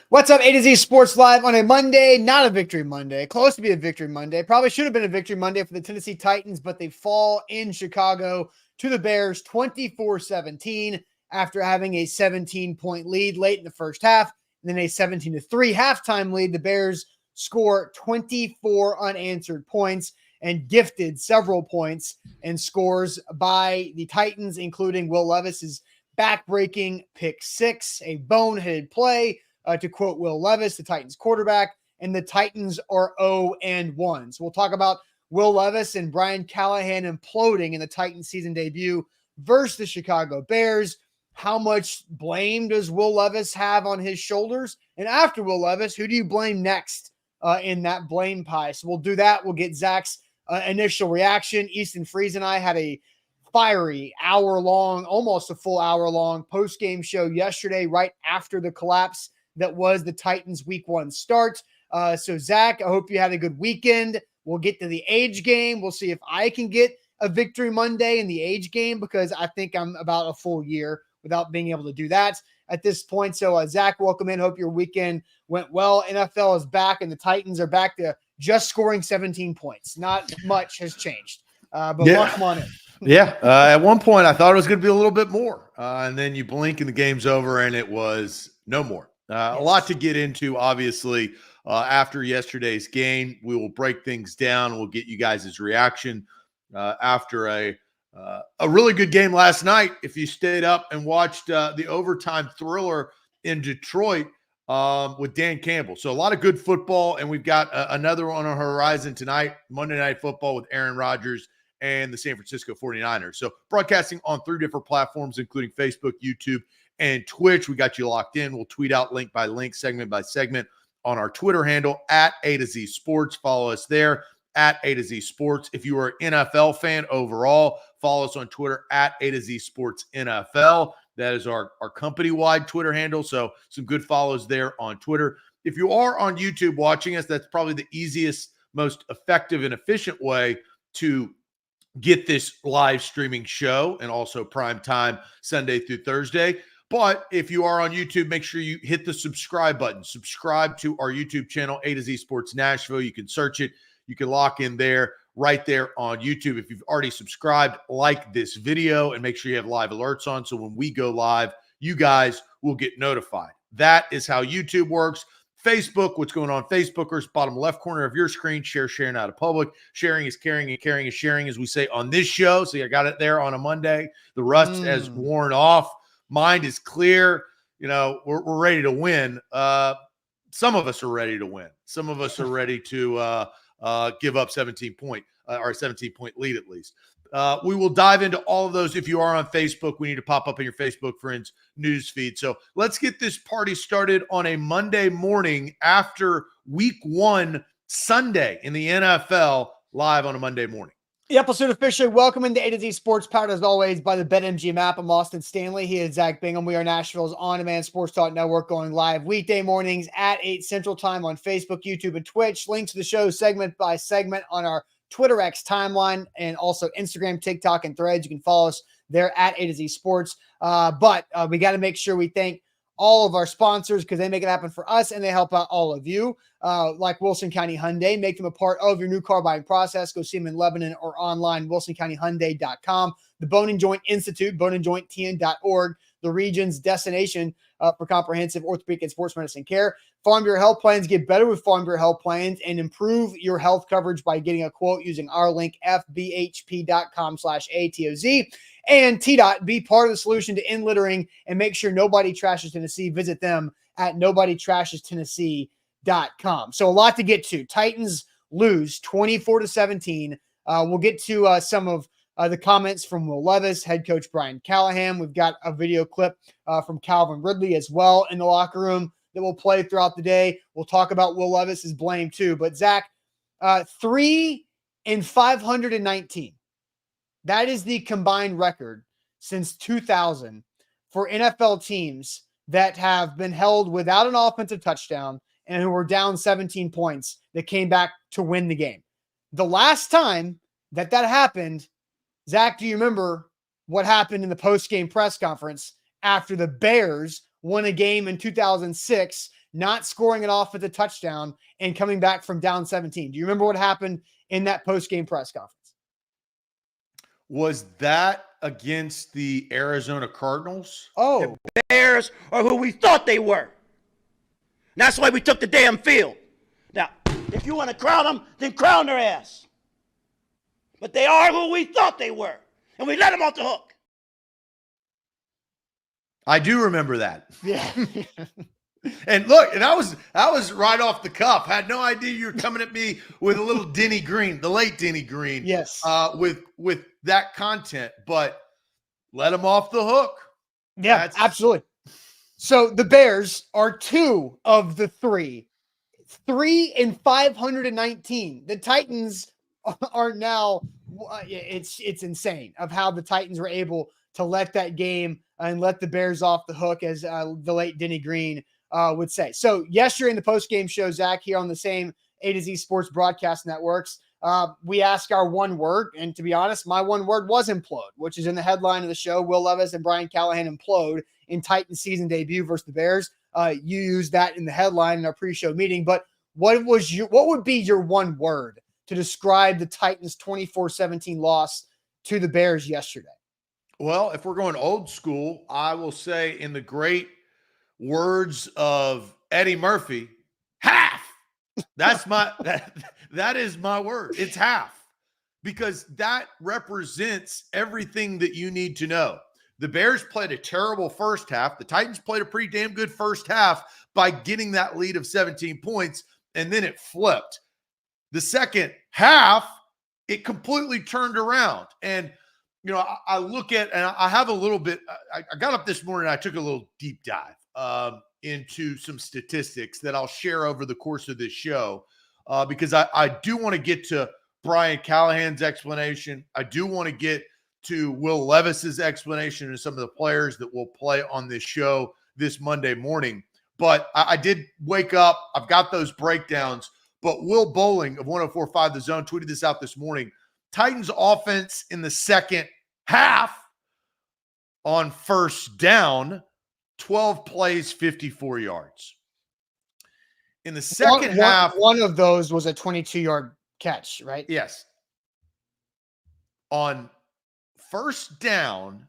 What's up, A to Z Sports Live on a Monday, not a victory Monday, close to be a victory Monday. Probably should have been a victory Monday for the Tennessee Titans, but they fall in Chicago to the Bears 24-17 after having a 17-point lead late in the first half, and then a 17-3 halftime lead. The Bears score 24 unanswered points and gifted several points and scores by the Titans, including Will Levis's back-breaking pick six, a boneheaded play. To quote Will Levis, the Titans quarterback, and the Titans are 0-1. So we'll talk about Will Levis and Brian Callahan imploding in the Titans season debut versus the Chicago Bears. How much blame does Will Levis have on his shoulders? And after Will Levis, who do you blame next in that blame pie? So we'll do that. We'll get Zach's initial reaction. Easton Freeze and I had a fiery hour-long, almost a full hour-long post-game show yesterday right after the collapse that was the Titans week one start. So Zach, I hope you had a good weekend. We'll get to the age game. We'll see if I can get a victory Monday in the age game, because I think I'm about a full year without being able to do that at this point. So Zach, welcome in. Hope your weekend went well. NFL is back and the Titans are back to just scoring 17 points. Not much has changed, but welcome on in. Yeah. At one point I thought it was going to be a little bit more. And then you blink and the game's over and it was no more. A lot to get into, obviously, after yesterday's game. We will break things down. We'll get you guys' reaction after a really good game last night. If you stayed up and watched the overtime thriller in Detroit with Dan Campbell. So a lot of good football, and we've got another on our horizon tonight, Monday Night Football with Aaron Rodgers and the San Francisco 49ers. So broadcasting on 3 different platforms, including Facebook, YouTube, and Twitch. We got you locked in. We'll tweet out link by link, segment by segment on our Twitter handle at A to Z Sports. Follow us there at A to Z Sports. If you are an NFL fan overall, follow us on Twitter at A to Z Sports NFL. That is our company-wide Twitter handle. So some good follows there on Twitter. If you are on YouTube watching us, that's probably the easiest, most effective and efficient way to get this live streaming show, and also prime time Sunday through Thursday. But if you are on YouTube, make sure you hit the subscribe button. Subscribe to our YouTube channel, A to Z Sports Nashville. You can search it. You can lock in there, right there on YouTube. If you've already subscribed, like this video and make sure you have live alerts on, so when we go live, you guys will get notified. That is how YouTube works. Facebook, what's going on, Facebookers, bottom left corner of your screen, sharing out of public. Sharing is caring and caring is sharing, as we say on this show. So you got it there on a Monday. The rust has worn off. Mind is clear. You know, we're ready to win. Some of us are ready to win. Some of us are ready to give up 17-point or a 17-point lead at least. We will dive into all of those. If you are on Facebook, we need to pop up in your Facebook friends news feed. So let's get this party started on a Monday morning after week one Sunday in the NFL, live on a Monday morning. The episode officially welcoming the A to Z Sports, powered as always by the BetMGM app. I'm Austin Stanley. He is Zach Bingham. We are Nashville's on-demand sports talk network, going live weekday mornings at 8 Central Time on Facebook, YouTube, and Twitch. Links to the show segment by segment on our Twitter X timeline, and also Instagram, TikTok, and Threads. You can follow us there at A to Z Sports. But we got to make sure we thank all of our sponsors, because they make it happen for us and they help out all of you, like Wilson County Hyundai. Make them a part of your new car buying process. Go see them in Lebanon or online, wilsoncountyhyundai.com. The Bone and Joint Institute, boneandjointtn.org, the region's destination for comprehensive orthopedic and sports medicine care. Farm Bureau Health Plans. Get better with Farm Bureau Health Plans and improve your health coverage by getting a quote using our link, fbhp.com/ATOZ. And TDOT, be part of the solution to end littering and make sure nobody trashes Tennessee. Visit them at nobodytrashestennessee.com. So a lot to get to. Titans lose 24-17. We'll get to some of the comments from Will Levis, head coach Brian Callahan. We've got a video clip from Calvin Ridley as well in the locker room that we'll play throughout the day. We'll talk about Will Levis's blame too. But Zach, 3-519. That is the combined record since 2000 for NFL teams that have been held without an offensive touchdown and who were down 17 points that came back to win the game. The last time that happened, Zach, do you remember what happened in the post-game press conference after the Bears won a game in 2006 not scoring it off with a touchdown and coming back from down 17. Do you remember what happened in that post-game press conference? Was that against the Arizona Cardinals? Oh, The Bears are who we thought they were. And that's why we took the damn field. Now, if you want to crown them, then crown their ass. But they are who we thought they were. And we let them off the hook. I do remember that. yeah. And look, and I was right off the cuff. Had no idea you were coming at me with a little Denny Green, the late Denny Green. Yes. With that content, but let them off the hook. Yeah, absolutely. So the Bears are 2 of the 3. 3 and 519. The Titans are now, it's insane of how the Titans were able to let that game and let the Bears off the hook, as the late Denny Green would say. So yesterday in the post-game show, Zach, here on the same A to Z Sports Broadcast Networks, we asked our one word, and to be honest, my one word was implode, which is in the headline of the show. Will Levis and Brian Callahan implode in Titans season debut versus the Bears. You used that in the headline in our pre-show meeting, but what would be your one word to describe the Titans' 24-17 loss to the Bears yesterday? Well, if we're going old school, I will say, in the great words of Eddie Murphy, half. That's that is my word. It's half, because that represents everything that you need to know. The Bears played a terrible first half. The Titans played a pretty damn good first half by getting that lead of 17 points, and then it flipped. The second half, it completely turned around. And, you know, I look at, and I have a little bit, I got up this morning, I took a little deep dive into some statistics that I'll share over the course of this show, because I do want to get to Brian Callahan's explanation. I do want to get to Will Levis's explanation and some of the players that will play on this show this Monday morning. But I did wake up. I've got those breakdowns. But Will Bowling of 104.5 The Zone tweeted this out this morning. Titans offense in the second half on first down, 12 plays, 54 yards. In the second half. One of those was a 22-yard catch, right? Yes. On first down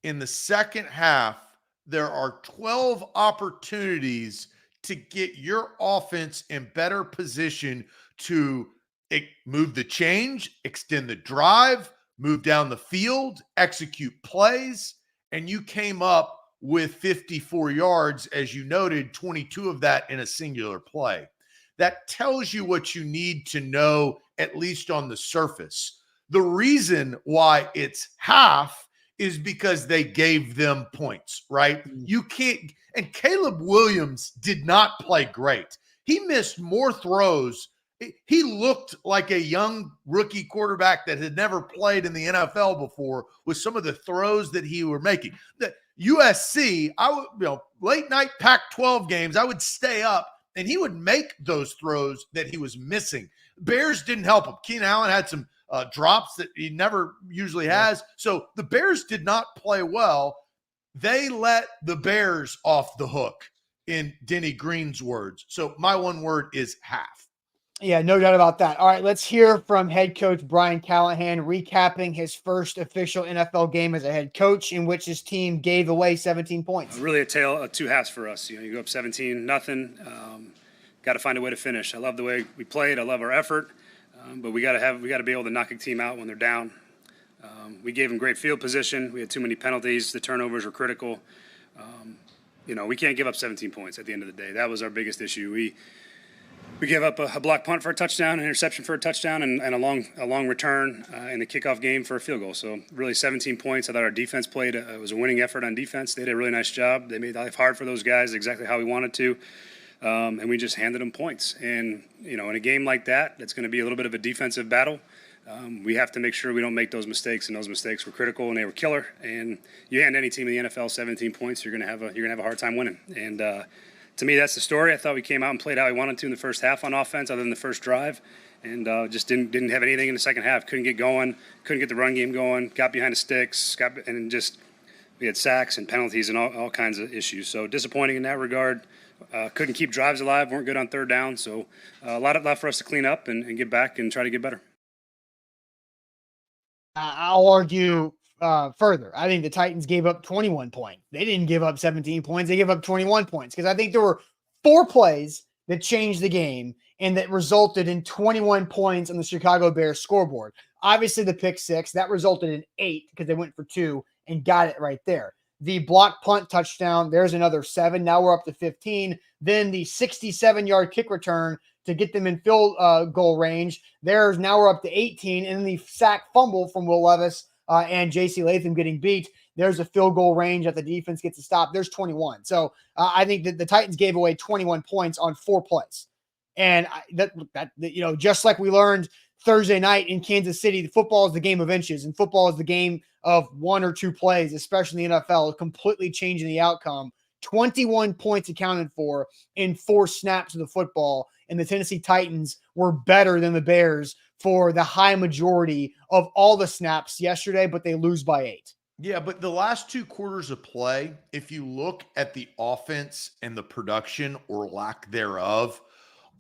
in the second half, there are 12 opportunities to get your offense in better position to move the change, extend the drive, move down the field, execute plays, and you came up with 54 yards, as you noted, 22 of that in a singular play. That tells you what you need to know, at least on the surface. The reason why it's half is because they gave them points, right? You can't, and Caleb Williams did not play great. He missed more throws. He looked like a young rookie quarterback that had never played in the NFL before with some of the throws that he were making. The USC, late night Pac-12 games, I would stay up and he would make those throws that he was missing. Bears didn't help him. Keenan Allen had some drops that he never usually has. So the Bears did not play well. They let the Bears off the hook, in Denny Green's words. So my one word is half. Yeah, no doubt about that. All right, let's hear from head coach Brian Callahan recapping his first official NFL game as a head coach, in which his team gave away 17 points. Really a tale of two halves for us. You go up 17-0. Got to find a way to finish. I love the way we played. I love our effort. But we got to be able to knock a team out when they're down. We gave them great field position. We had too many penalties. The turnovers were critical. We can't give up 17 points at the end of the day. That was our biggest issue. We gave up a block punt for a touchdown, an interception for a touchdown, and a long return in the kickoff game for a field goal. So really 17 points. I thought our defense played. It was a winning effort on defense. They did a really nice job. They made life hard for those guys, exactly how we wanted to. And we just handed them points. And, in a game like that, it's going to be a little bit of a defensive battle. We have to make sure we don't make those mistakes, and those mistakes were critical and they were killer. And you hand any team in the NFL 17 points, you're going to have a hard time winning. And to me, that's the story. I thought we came out and played how we wanted to in the first half on offense, other than the first drive, and just didn't have anything in the second half. Couldn't get going, couldn't get the run game going. Got behind the sticks, and just we had sacks and penalties and all kinds of issues. So disappointing in that regard. Couldn't keep drives alive, weren't good on third down. So a lot left for us to clean up and get back and try to get better. I'll argue further. I think the Titans gave up 21 points. They didn't give up 17 points. They gave up 21 points because I think there were 4 plays that changed the game and that resulted in 21 points on the Chicago Bears scoreboard. Obviously, the pick 6, that resulted in 8 because they went for 2 and got it right there. The block punt touchdown, there's another 7. Now we're up to 15. Then the 67-yard kick return to get them in field goal range. Now we're up to 18. And then the sack fumble from Will Levis and J.C. Latham getting beat. There's a field goal range that the defense gets to stop. There's 21. So I think that the Titans gave away 21 points on 4 plays. And just like we learned Thursday night in Kansas City, football is the game of inches, and football is the game of 1 or 2 plays, especially in the NFL, completely changing the outcome. 21 points accounted for in 4 snaps of the football, and the Tennessee Titans were better than the Bears for the high majority of all the snaps yesterday, but they lose by 8. Yeah, but the last 2 quarters of play, if you look at the offense and the production or lack thereof,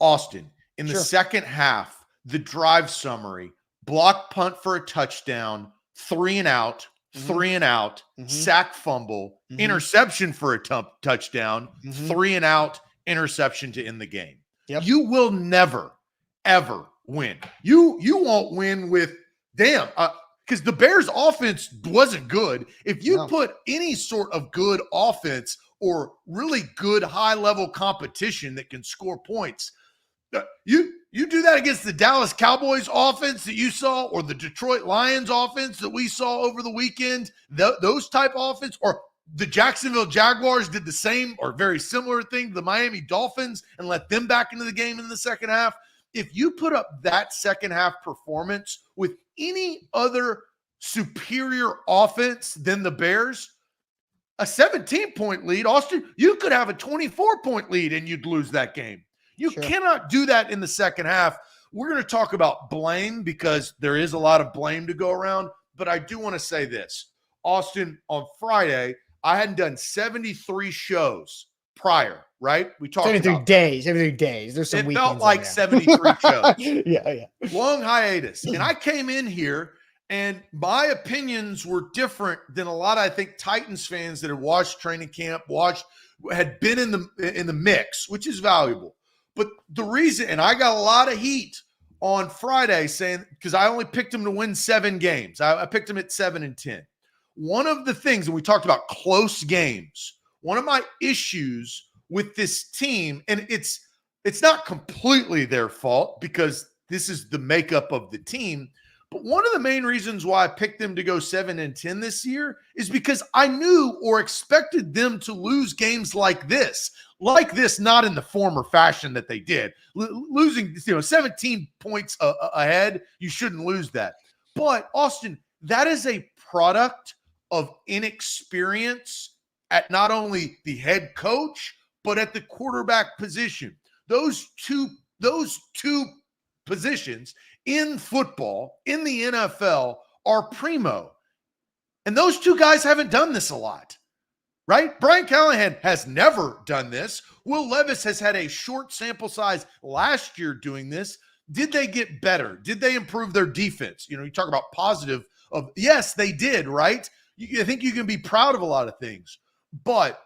Austin, in the second half, the drive summary, block punt for a touchdown, 3 and out, 3 and out, sack fumble, interception for a touchdown, 3 and out, interception to end the game. Yep. You will never, ever win. You won't win with, because the Bears offense wasn't good. If you put any sort of good offense or really good high-level competition that can score points, you do that against the Dallas Cowboys offense that you saw, or the Detroit Lions offense that we saw over the weekend, those type of offense, or the Jacksonville Jaguars did the same or very similar thing to the Miami Dolphins and let them back into the game in the second half. If you put up that second half performance with any other superior offense than the Bears, a 17-point lead, Austin, you could have a 24-point lead and you'd lose that game. You cannot do that in the second half. We're going to talk about blame because there is a lot of blame to go around, but I do want to say this. Austin, on Friday, I hadn't done 73 shows prior, right? We talked 73 about days. 73 days. There's some it weekends. felt like 73 shows. Yeah. Long hiatus. And I came in here and my opinions were different than a lot of, I think, Titans fans that had watched training camp, had been in the mix, which is valuable. But the reason, and I got a lot of heat on Friday saying, because I only picked them to win 7 games. I picked them at 7-10. One of the things, and we talked about close games, one of my issues with this team, and it's not completely their fault because this is the makeup of the team, but one of the main reasons why I picked them to go 7-10 this year is because I knew or expected them to lose games like this, not in the former fashion that they did. Losing 17 points ahead, you shouldn't lose that. But, Austin, that is a product of inexperience at not only the head coach, but at the quarterback position. Those two positions in football, in the NFL, are primo. And those 2 guys haven't done this a lot, right? Brian Callahan has never done this. Will Levis has had a short sample size last year doing this. Did they get better? Did they improve their defense? You talk about positive of, yes, they did, right? I think you can be proud of a lot of things. But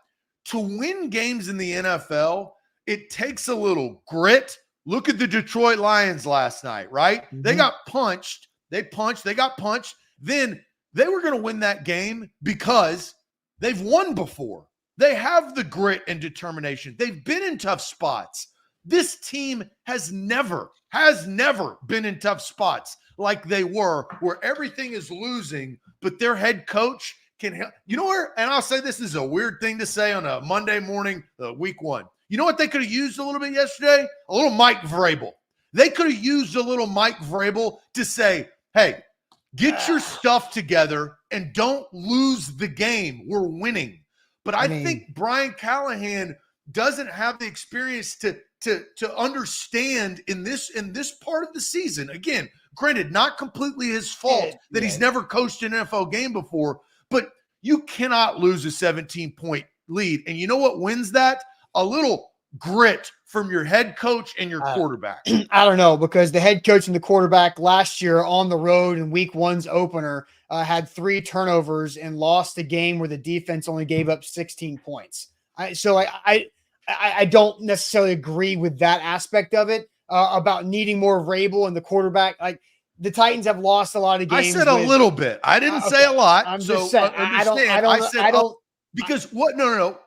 to win games in the NFL, it takes a little grit. Look at the Detroit Lions last night, right? They got punched. They got punched. Then they were going to win that game because they've won before. They have the grit and determination. They've been in tough spots. This team has never been in tough spots like they were, where everything is losing, but their head coach can help. And I'll say this is a weird thing to say on a Monday morning, week 1. You know what they could have used a little bit yesterday? A little Mike Vrabel. They could have used a little Mike Vrabel to say, hey, get your stuff together and don't lose the game. We're winning. But I think Brian Callahan doesn't have the experience to understand in this part of the season. Again, granted, not completely his fault that he's never coached an NFL game before, but You cannot lose a 17-point lead. And you know what wins that? A little grit from your head coach and your quarterback. I don't know, because the head coach and the quarterback last year on the road in week one's opener had 3 turnovers and lost a game where the defense only gave up 16 points. I don't necessarily agree with that aspect of it about needing more Vrabel and the quarterback. Like, the Titans have lost a lot of games. I said a little bit. I didn't say a lot. I'm so just saying. I don't. Because what? No.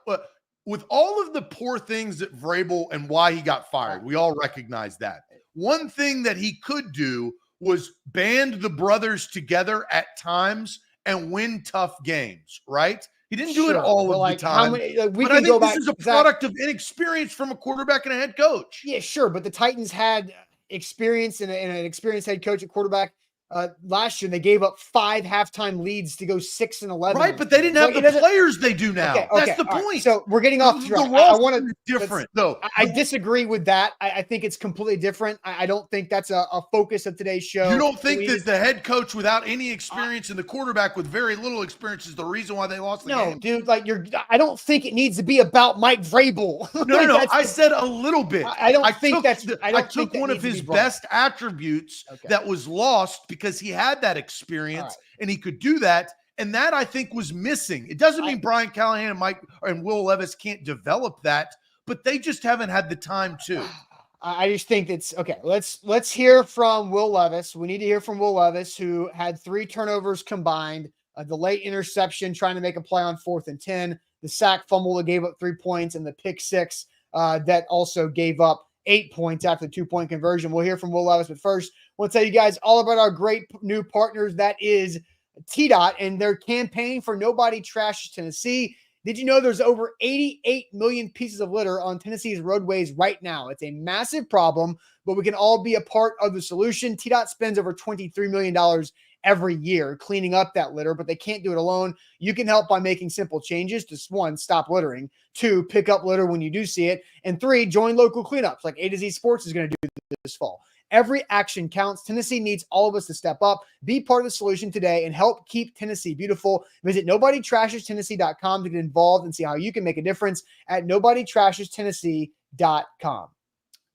With all of the poor things that Vrabel and why he got fired, we all recognize that. One thing that he could do was band the brothers together at times and win tough games, right? He didn't do it all of the time. But I think this is a product of inexperience from a quarterback and a head coach. Yeah, sure. But the Titans had experience and an experienced head coach at quarterback last year. They gave up 5 halftime leads to go 6-11. Right, but they didn't have the players they do now. Okay, that's the point. Right. So we're getting off the track. I want to different though. I disagree with that. I think it's completely different. I don't think that's a focus of today's show. You don't think that the head coach without any experience and the quarterback with very little experience is the reason why they lost the game? No, dude. Like, I don't think it needs to be about Mike Vrabel. No. I said a little bit. I took one of his best attributes that was lost because he had that experience and he could do that. And that, I think, was missing. It doesn't mean Brian Callahan and Mike and Will Levis can't develop that, but they just haven't had the time to. I just think it's okay. Let's hear from Will Levis. We need to hear from Will Levis, who had 3 turnovers combined, the late interception trying to make a play on 4th and 10, the sack fumble that gave up 3 points, and the pick 6 that also gave up 8 points after the 2-point conversion. We'll hear from Will Levis, but first, I want to tell you guys all about our great new partners. That is TDOT and their campaign for Nobody Trashes Tennessee. Did you know there's over 88 million pieces of litter on Tennessee's roadways right now? It's a massive problem, but we can all be a part of the solution. TDOT spends over $23 million every year cleaning up that litter, but they can't do it alone. You can help by making simple changes to 1, stop littering, 2, pick up litter when you do see it, and 3, join local cleanups like A to Z Sports is going to do this fall. Every action counts. Tennessee needs all of us to step up, be part of the solution today, and help keep Tennessee beautiful. Visit NobodyTrashesTennessee.com to get involved and see how you can make a difference at NobodyTrashesTennessee.com.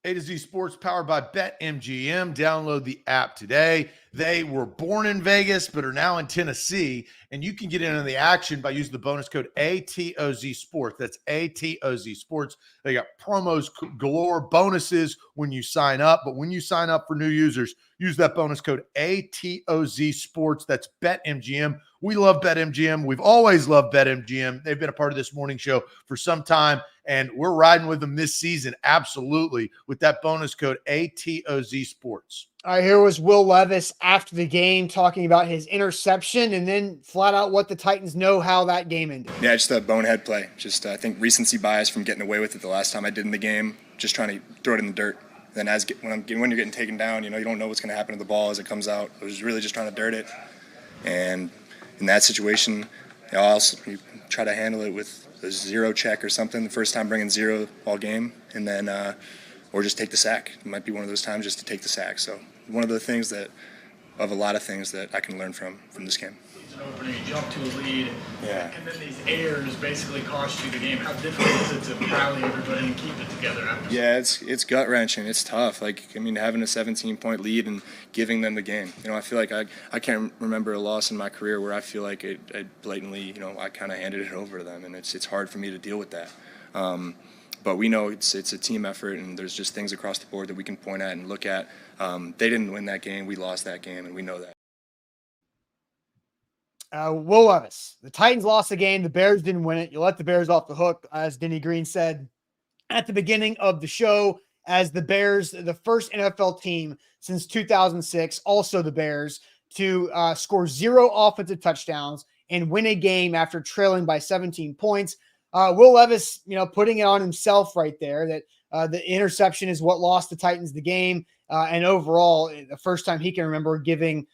A to Z Sports powered by BetMGM. Download the app today. They were born in Vegas, but are now in Tennessee, and you can get in on the action by using the bonus code ATOZ Sports. That's ATOZ Sports. They got promos galore, bonuses when you sign up, but when you sign up for new users, use that bonus code ATOZ Sports. That's BetMGM. We love BetMGM. We've always loved BetMGM. They've been a part of this morning show for some time, and we're riding with them this season, absolutely, with that bonus code ATOZ Sports. All right, here was Will Levis after the game talking about his interception and then flat out what the Titans know how that game ended. Yeah, just a bonehead play. Just I think recency bias from getting away with it the last time I did in the game, just trying to throw it in the dirt. Then when you're getting taken down, you don't know what's going to happen to the ball as it comes out. I was really just trying to dirt it. And in that situation, you try to handle it with a 0 check or something, the first time bringing 0 all game, and then or just take the sack. It might be one of those times just to take the sack. So one of the things of a lot of things that I can learn from this game. It's an opening, you jump to a lead, yeah. And then these errors basically cost you the game. How difficult is it to rally everybody and keep it together after? Yeah, it's gut-wrenching. It's tough. Having a 17-point lead and giving them the game. I feel like I can't remember a loss in my career where I feel like I blatantly, I kind of handed it over to them, and it's hard for me to deal with that. But we know it's a team effort, and there's just things across the board that we can point at and look at. They didn't win that game. We lost that game, and we know that. Will Levis. The Titans lost the game. The Bears didn't win it. You let the Bears off the hook, as Denny Green said at the beginning of the show, as the Bears, the first NFL team since 2006, also the Bears, to score 0 offensive touchdowns and win a game after trailing by 17 points. Will Levis, putting it on himself right there that the interception is what lost the Titans the game. And overall, the first time he can remember giving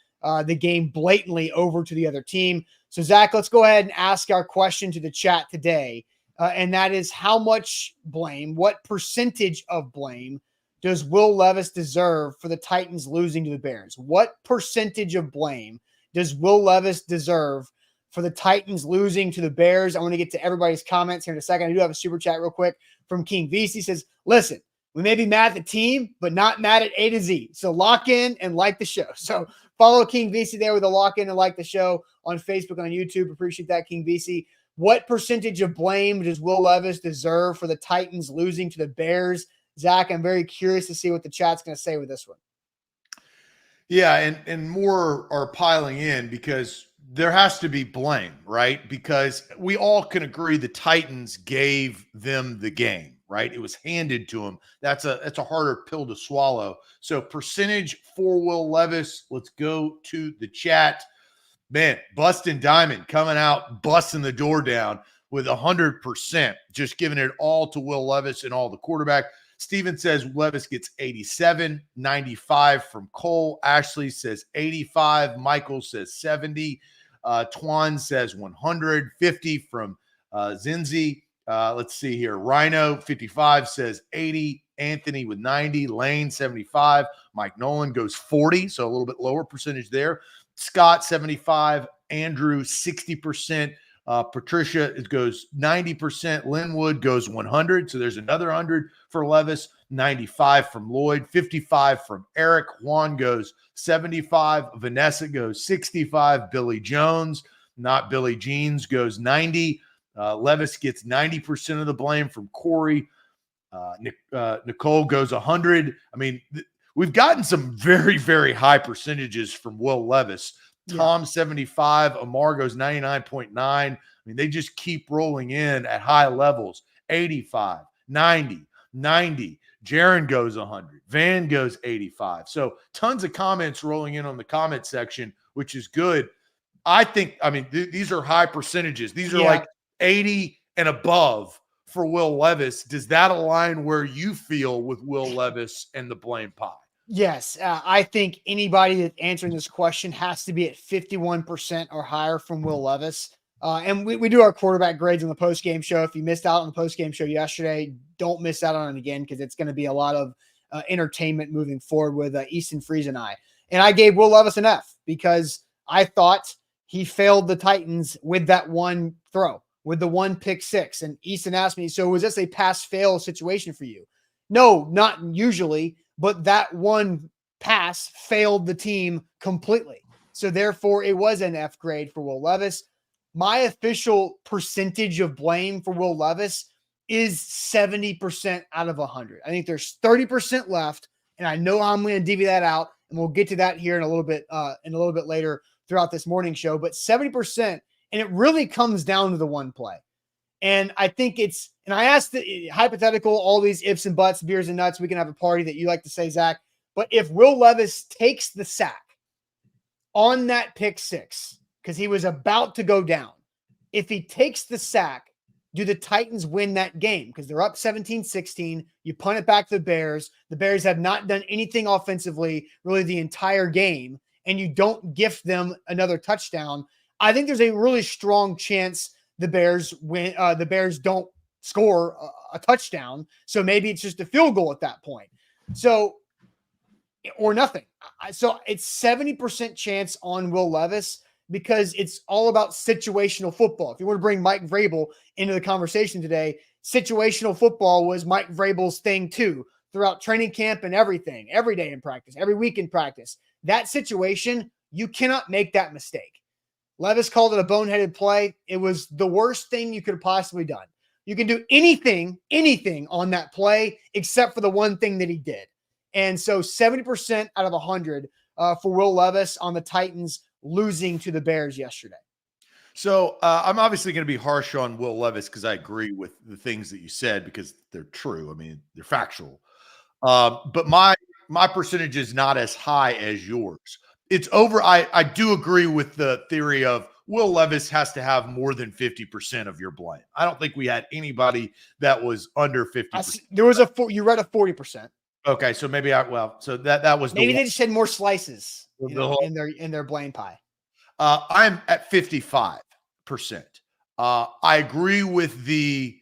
the game blatantly over to the other team. So, Zach, let's go ahead and ask our question to the chat today. And that is, how much blame, what percentage of blame does Will Levis deserve for the Titans losing to the Bears? What percentage of blame does Will Levis deserve for the Titans losing to the Bears. I want to get to everybody's comments here in a second. I do have a super chat real quick from King VC. Says, listen, we may be mad at the team, but not mad at A to Z. So lock in and like the show. So follow King VC there with a lock in and like the show on Facebook, on YouTube. Appreciate that, King VC. What percentage of blame does Will Levis deserve for the Titans losing to the Bears? Zach, I'm very curious to see what the chat's going to say with this one. Yeah, and more are piling in because there has to be blame, right? Because we all can agree the Titans gave them the game, right? It was handed to them. That's a harder pill to swallow. So percentage for Will Levis. Let's go to the chat. Man, Bustin' Diamond coming out, busting the door down with 100%, just giving it all to Will Levis and all the quarterback. Steven says Levis gets 87, 95 from Cole. Ashley says 85. Michael says 70. Twan says 100, 50 from Zinzi. Let's see here. Rhino 55 says 80. Anthony with 90. Lane 75. Mike Nolan goes 40, so a little bit lower percentage there. Scott 75. Andrew 60%. Patricia, it goes 90%. Linwood goes 100. So there's another 100 for Levis. 95 from Lloyd. 55 from Eric. Juan goes 75. Vanessa goes 65. Billy Jones, not Billy Jeans, goes 90. Levis gets 90% of the blame from Corey. Nicole goes 100. I mean, we've gotten some very, very high percentages from Will Levis. Tom 75, Amar goes 99.9. I mean, they just keep rolling in at high levels. 85, 90, 90. Jaron goes 100. Van goes 85. So tons of comments rolling in on the comment section, which is good. I think, I mean, these are high percentages. These are like 80 and above for Will Levis. Does that align where you feel with Will Levis and the blame pie? Yes, I think anybody that's answering this question has to be at 51% or higher from Will Levis. And we do our quarterback grades on the post-game show. If you missed out on the post-game show yesterday, don't miss out on it again because it's going to be a lot of entertainment moving forward with Easton Freeze and I. And I gave Will Levis an F because I thought he failed the Titans with that one throw, with the one pick six. And Easton asked me, so was this a pass-fail situation for you? No, not usually. But that one pass failed the team completely. So therefore, it was an F grade for Will Levis. My official percentage of blame for Will Levis is 70% out of 100. I think there's 30% left, and I know I'm going to divvy that out, and we'll get to that here in a little bit later throughout this morning show. But 70%, and it really comes down to the one play. And I think it's, and I asked the hypothetical, all these ifs and buts, beers and nuts, we can have a party that you like to say, Zach. But if Will Levis takes the sack on that pick six, because he was about to go down, if he takes the sack, do the Titans win that game? Because they're up 17-16. You punt it back to the Bears. The Bears have not done anything offensively really the entire game, and you don't gift them another touchdown. I think there's a really strong chance the Bears win. The Bears don't score a touchdown, so maybe it's just a field goal at that point. So, or nothing. So it's 70% chance on Will Levis because it's all about situational football. If you want to bring Mike Vrabel into the conversation today, situational football was Mike Vrabel's thing too throughout training camp and everything, every day in practice, every week in practice. That situation, you cannot make that mistake. Levis called it a boneheaded play. It was the worst thing you could have possibly done. You can do anything on that play except for the one thing that he did. And so 70% out of 100 for Will Levis on the Titans losing to the Bears yesterday. So I'm obviously going to be harsh on Will Levis because I agree with the things that you said because they're true. I mean, they're factual. But my percentage is not as high as yours. It's over. I do agree with the theory of Will Levis has to have more than 50% of your blame. I don't think we had anybody that was under 50%. There was you read a 40%. Okay, so maybe so that was maybe they just had more slices in their blame pie. I'm at 55%. I agree with the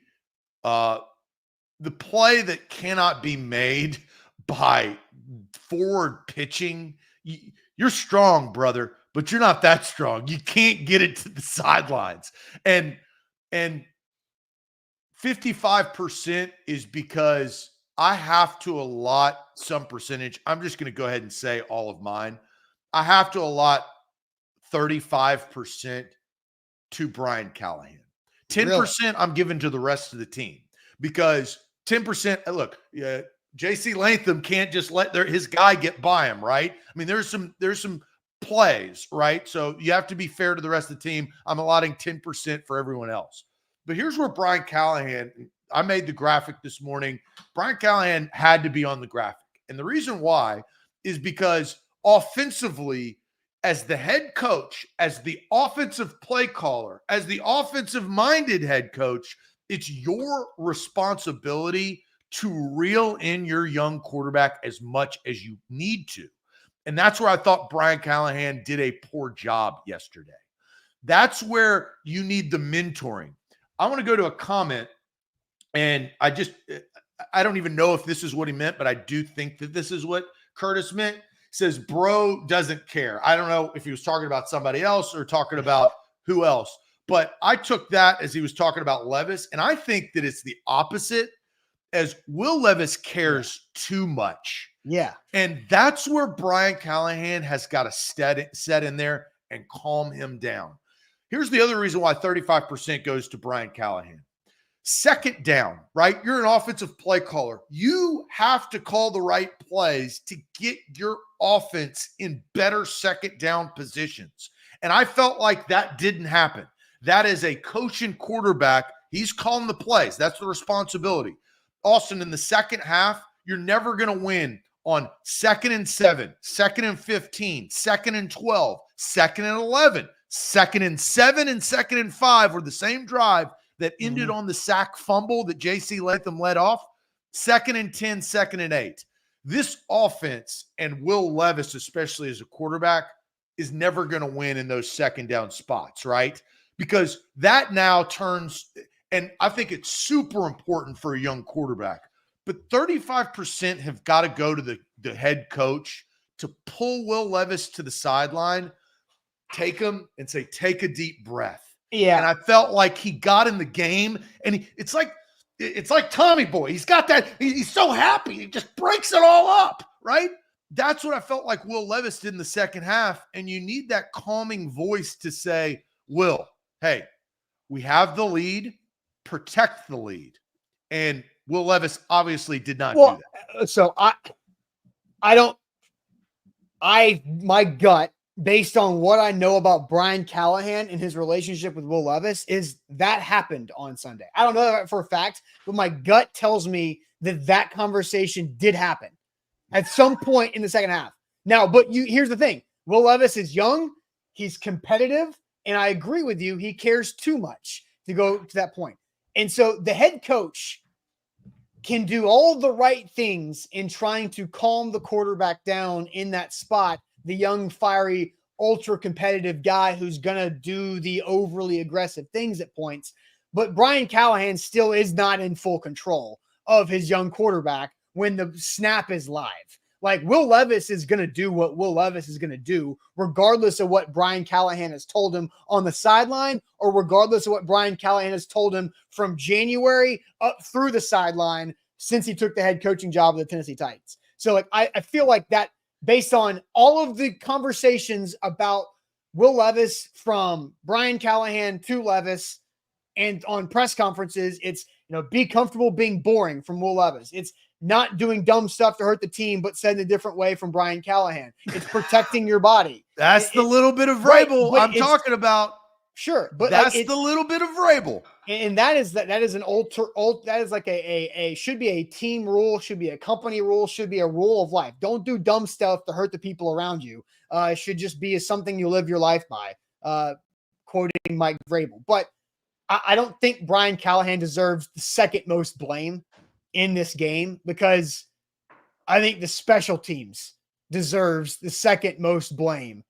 play that cannot be made by forward pitching. You're strong, brother, but you're not that strong. You can't get it to the sidelines. And 55% is because I have to allot some percentage. I'm just going to go ahead and say all of mine. I have to allot 35% to Brian Callahan. 10% really? I'm giving to the rest of the team because 10%, look, J.C. Latham can't just let his guy get by him, right? I mean, there's some plays, right? So you have to be fair to the rest of the team. I'm allotting 10% for everyone else. But here's where Brian Callahan, I made the graphic this morning. Brian Callahan had to be on the graphic. And the reason why is because offensively, as the head coach, as the offensive play caller, as the offensive-minded head coach, it's your responsibility to reel in your young quarterback as much as you need to. And that's where I thought Brian Callahan did a poor job yesterday. That's where you need the mentoring. I want to go to a comment, and I don't even know if this is what he meant, but I do think that this is what Curtis meant. He says, bro doesn't care. I don't know if he was talking about somebody else or talking about who else, but I took that as he was talking about Levis, and I think that it's the opposite, as Will Levis cares too much. Yeah. And that's where Brian Callahan has got to set in there and calm him down. Here's the other reason why 35% goes to Brian Callahan. Second down, right? You're an offensive play caller. You have to call the right plays to get your offense in better second down positions. And I felt like that didn't happen. That is a coach and quarterback. He's calling the plays. That's the responsibility. Austin, in the second half, you're never going to win on 2nd and 7, 2nd and 15, 2nd and 12, 2nd and 11, 2nd and 7, and 2nd and 5 were the same drive that ended on the sack fumble that J.C. Latham led off. 2nd and 10, 2nd and 8. This offense and Will Levis, especially as a quarterback, is never going to win in those second down spots, right? Because that now turns, and I think it's super important for a young quarterback, but 35% have got to go to the head coach to pull Will Levis to the sideline, take him and say, take a deep breath. Yeah. And I felt like he got in the game, and it's like Tommy Boy. He's got that. He's so happy. He just breaks it all up, right? That's what I felt like Will Levis did in the second half. And you need that calming voice to say, Will, hey, we have the lead, protect the lead. And Will Levis obviously did not do that. So my gut, based on what I know about Brian Callahan and his relationship with Will Levis, is that happened on Sunday. I don't know that for a fact, but my gut tells me that conversation did happen at some point in the second half. Now, but here's the thing. Will Levis is young. He's competitive. And I agree with you. He cares too much to go to that point. And so the head coach can do all the right things in trying to calm the quarterback down in that spot, the young, fiery, ultra-competitive guy who's going to do the overly aggressive things at points. But Brian Callahan still is not in full control of his young quarterback when the snap is live. Like, Will Levis is going to do what Will Levis is going to do, regardless of what Brian Callahan has told him on the sideline, or regardless of what Brian Callahan has told him from January up through the sideline since he took the head coaching job of the Tennessee Titans. So, like, I feel like that, based on all of the conversations about Will Levis from Brian Callahan to Levis and on press conferences, it's, be comfortable being boring from Will Levis. It's not doing dumb stuff to hurt the team, but said in a different way from Brian Callahan. It's protecting your body. That's the little bit of Vrabel I'm talking about. Sure, but that's the little bit of Vrabel. And that is like should be a team rule, should be a company rule, should be a rule of life. Don't do dumb stuff to hurt the people around you. It should just be something you live your life by, quoting Mike Vrabel. But I don't think Brian Callahan deserves the second most blame in this game, because I think the special teams deserves the second most blame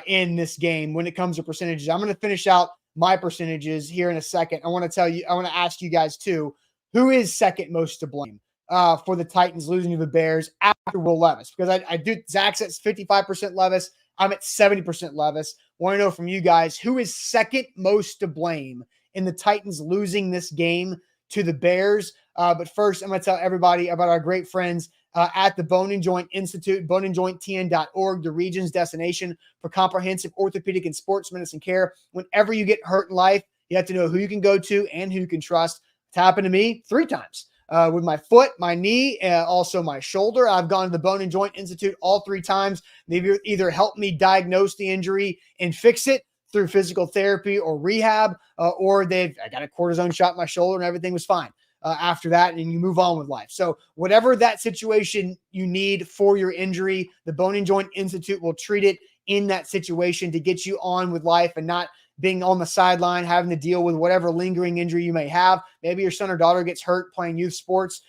in this game when it comes to percentages. I'm going to finish out my percentages here in a second. I want to ask you guys too, who is second most to blame for the Titans losing to the Bears after Will Levis? Because I do, Zach says 55% Levis. I'm at 70% Levis. Want to know from you guys, who is second most to blame in the Titans losing this game to the Bears? But first, I'm going to tell everybody about our great friends at the Bone and Joint Institute, boneandjointtn.org, the region's destination for comprehensive orthopedic and sports medicine care. Whenever you get hurt in life, you have to know who you can go to and who you can trust. It's happened to me 3 times. With my foot, my knee, also my shoulder. I've gone to the Bone and Joint Institute all 3 times. They've either helped me diagnose the injury and fix it through physical therapy or rehab, or I got a cortisone shot in my shoulder and everything was fine after that, and you move on with life. So whatever that situation you need for your injury, the Bone and Joint Institute will treat it in that situation to get you on with life and not being on the sideline, having to deal with whatever lingering injury you may have. Maybe your son or daughter gets hurt playing youth sports.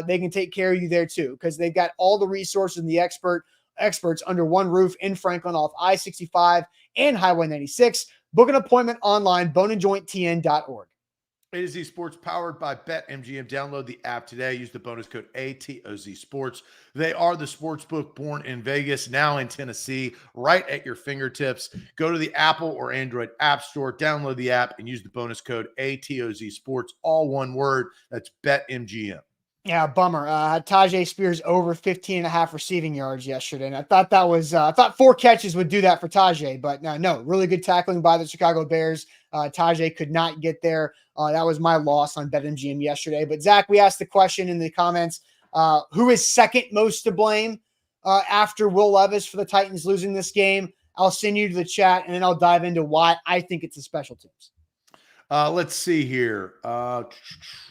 They can take care of you there too, because they've got all the resources and the experts under one roof in Franklin off I-65 and Highway 96. Book an appointment online, boneandjointtn.org. A to Z Sports powered by BetMGM. Download the app today. Use the bonus code ATOZ Sports. They are the sports book born in Vegas, now in Tennessee, right at your fingertips. Go to the Apple or Android App Store, download the app, and use the bonus code ATOZ Sports, all one word. That's BetMGM. Yeah, bummer. Tajay Spears over 15.5 receiving yards yesterday. And I thought that was, I thought 4 catches would do that for Tajay, but no, really good tackling by the Chicago Bears. Tajay could not get there. That was my loss on BetMGM yesterday. But Zach, we asked the question in the comments, who is second most to blame after Will Levis for the Titans losing this game? I'll send you to the chat and then I'll dive into why I think it's the special teams. Let's see here.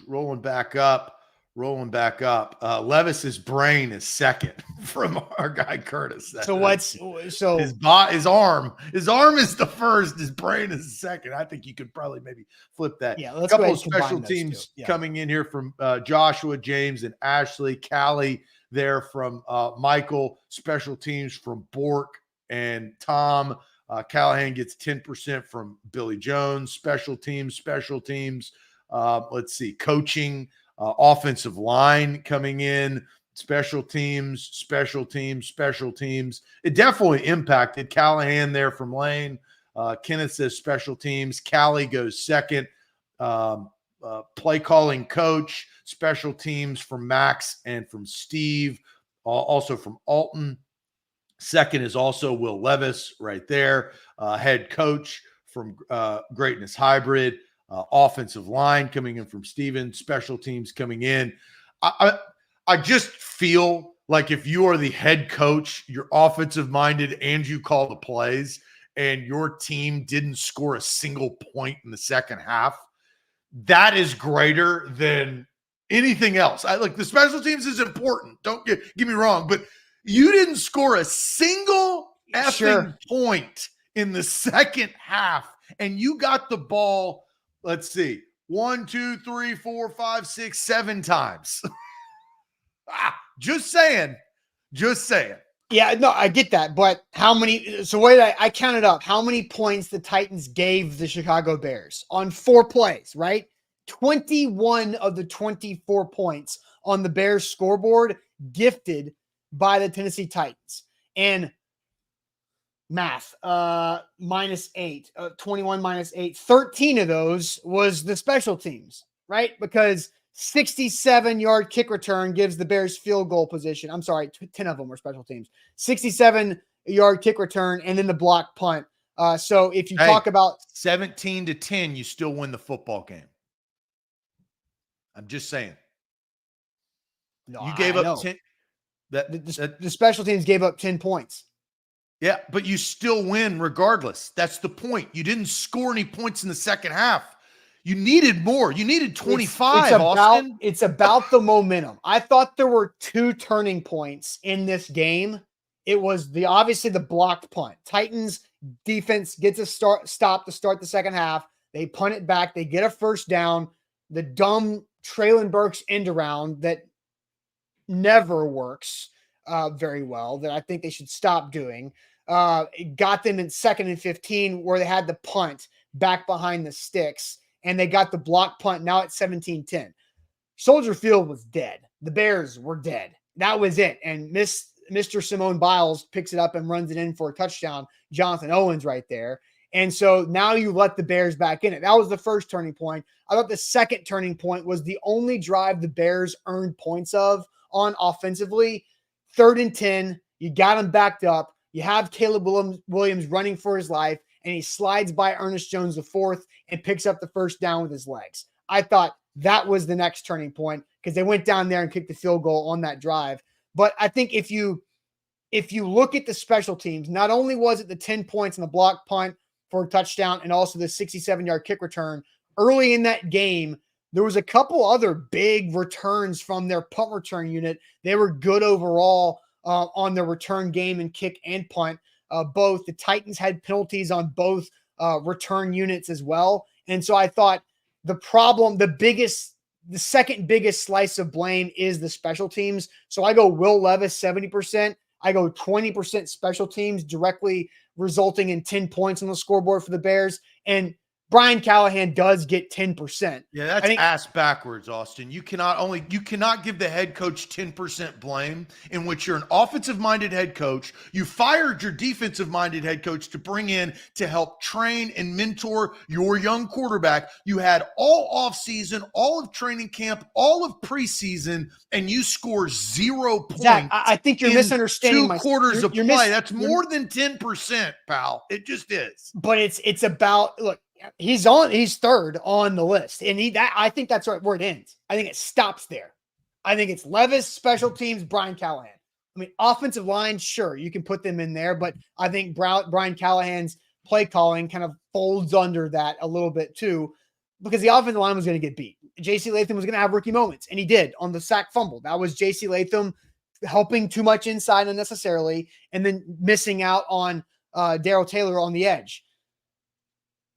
Rolling back up. Levis's brain is second from our guy Curtis. His arm is the first. His brain is second. I think you could probably maybe flip that. Yeah, let's a couple of special teams coming in here from Joshua, James, and Ashley. Callie there from Michael. Special teams from Bork and Tom. Callahan gets 10% from Billy Jones. Special teams. Let's see, coaching. Offensive line coming in, special teams. It definitely impacted Callahan there from Lane. Kenneth says special teams. Callie goes second. Play calling coach, special teams from Max and from Steve, also from Alton. Second is also Will Levis right there. Head coach from Greatness Hybrid. Offensive line coming in from Steven, special teams coming in. I just feel like if you are the head coach, you're offensive minded and you call the plays and your team didn't score a single point in the second half, that is greater than anything else. The special teams is important. Don't get me wrong, but you didn't score a single effing point in the second half and you got the ball. Let's see. 1, 2, 3, 4, 5, 6, 7 times. Just saying. Yeah, no, I get that. But how many? So wait, I counted up how many points the Titans gave the Chicago Bears on 4 plays, right? 21 of the 24 points on the Bears scoreboard gifted by the Tennessee Titans. And math, -8, 21 -8, 13 of those was the special teams, right? Because 67-yard kick return gives the Bears field goal position. I'm sorry, 10 of them were special teams. 67-yard kick return and then the block punt. So if you talk about 17-10, you still win the football game. I'm just saying. No, you gave up 10. The special teams gave up 10 points. Yeah, but you still win regardless. That's the point. You didn't score any points in the second half. You needed more. You needed 25, Austin. It's about the momentum. I thought there were 2 turning points in this game. It was obviously the blocked punt. Titans defense gets a stop to start the second half. They punt it back. They get a first down. The dumb Traylon Burks end around that never works very well, that I think they should stop doing. It got them in 2nd and 15 where they had the punt back behind the sticks and they got the block punt. Now it's 17-10. Soldier Field was dead. The Bears were dead. That was it. And Mr. Simone Biles picks it up and runs it in for a touchdown. Jonathan Owens right there. And so now you let the Bears back in it. That was the first turning point. I thought the second turning point was the only drive the Bears earned points on offensively. 3rd and 10, you got him backed up. You have Caleb Williams running for his life, and he slides by Ernest Jones IV and picks up the first down with his legs. I thought that was the next turning point because they went down there and kicked the field goal on that drive. But I think if you look at the special teams, not only was it the 10 points in the block punt for a touchdown and also the 67-yard kick return, early in that game, there was a couple other big returns from their punt return unit. They were good overall on their return game and kick and punt. Both the Titans had penalties on both return units as well. And so I thought the second biggest slice of blame is the special teams. So I go Will Levis 70%. I go 20% special teams, directly resulting in 10 points on the scoreboard for the Bears. And Brian Callahan does get 10%. Yeah, that's ass backwards, Austin. You cannot give the head coach 10% blame in which you're an offensive-minded head coach. You fired your defensive-minded head coach to bring in to help train and mentor your young quarterback. You had all offseason, all of training camp, all of preseason, and you score 0 points. Zach, I think you're misunderstanding 2 quarters of play. That's more than 10%, pal. It just is. But it's about, look, he's 3rd on the list. And I think that's where it ends. I think it stops there. I think it's Levis, special teams, Brian Callahan. I mean, offensive line, sure, you can put them in there, but I think Brian Callahan's play calling kind of folds under that a little bit too, because the offensive line was going to get beat. J.C. Latham was going to have rookie moments, and he did on the sack fumble. That was J.C. Latham helping too much inside unnecessarily, and then missing out on Darrell Taylor on the edge.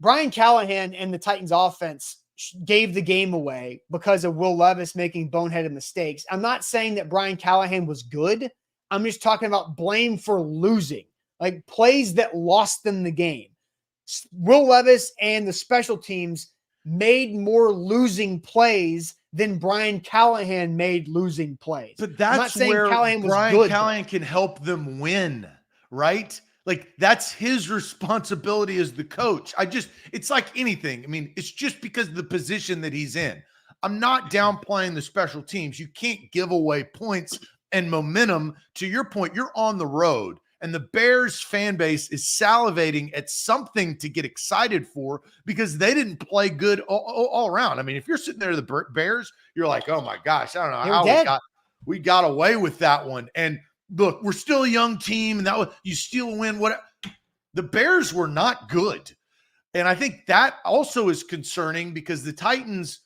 Brian Callahan and the Titans offense gave the game away because of Will Levis making boneheaded mistakes. I'm not saying that Brian Callahan was good. I'm just talking about blame for losing, like plays that lost them the game. Will Levis and the special teams made more losing plays than Brian Callahan made losing plays. But that's where Brian Callahan can help them win, right? Like, that's his responsibility as the coach. It's like anything. I mean, it's just because of the position that he's in. I'm not downplaying the special teams. You can't give away points and momentum. To your point, you're on the road, and the Bears fan base is salivating at something to get excited for because they didn't play good all around. I mean, if you're sitting there, the Bears, you're like, oh my gosh, I don't know how we got away with that one. And look, we're still a young team, and you still win. The Bears were not good. And I think that also is concerning because the Titans,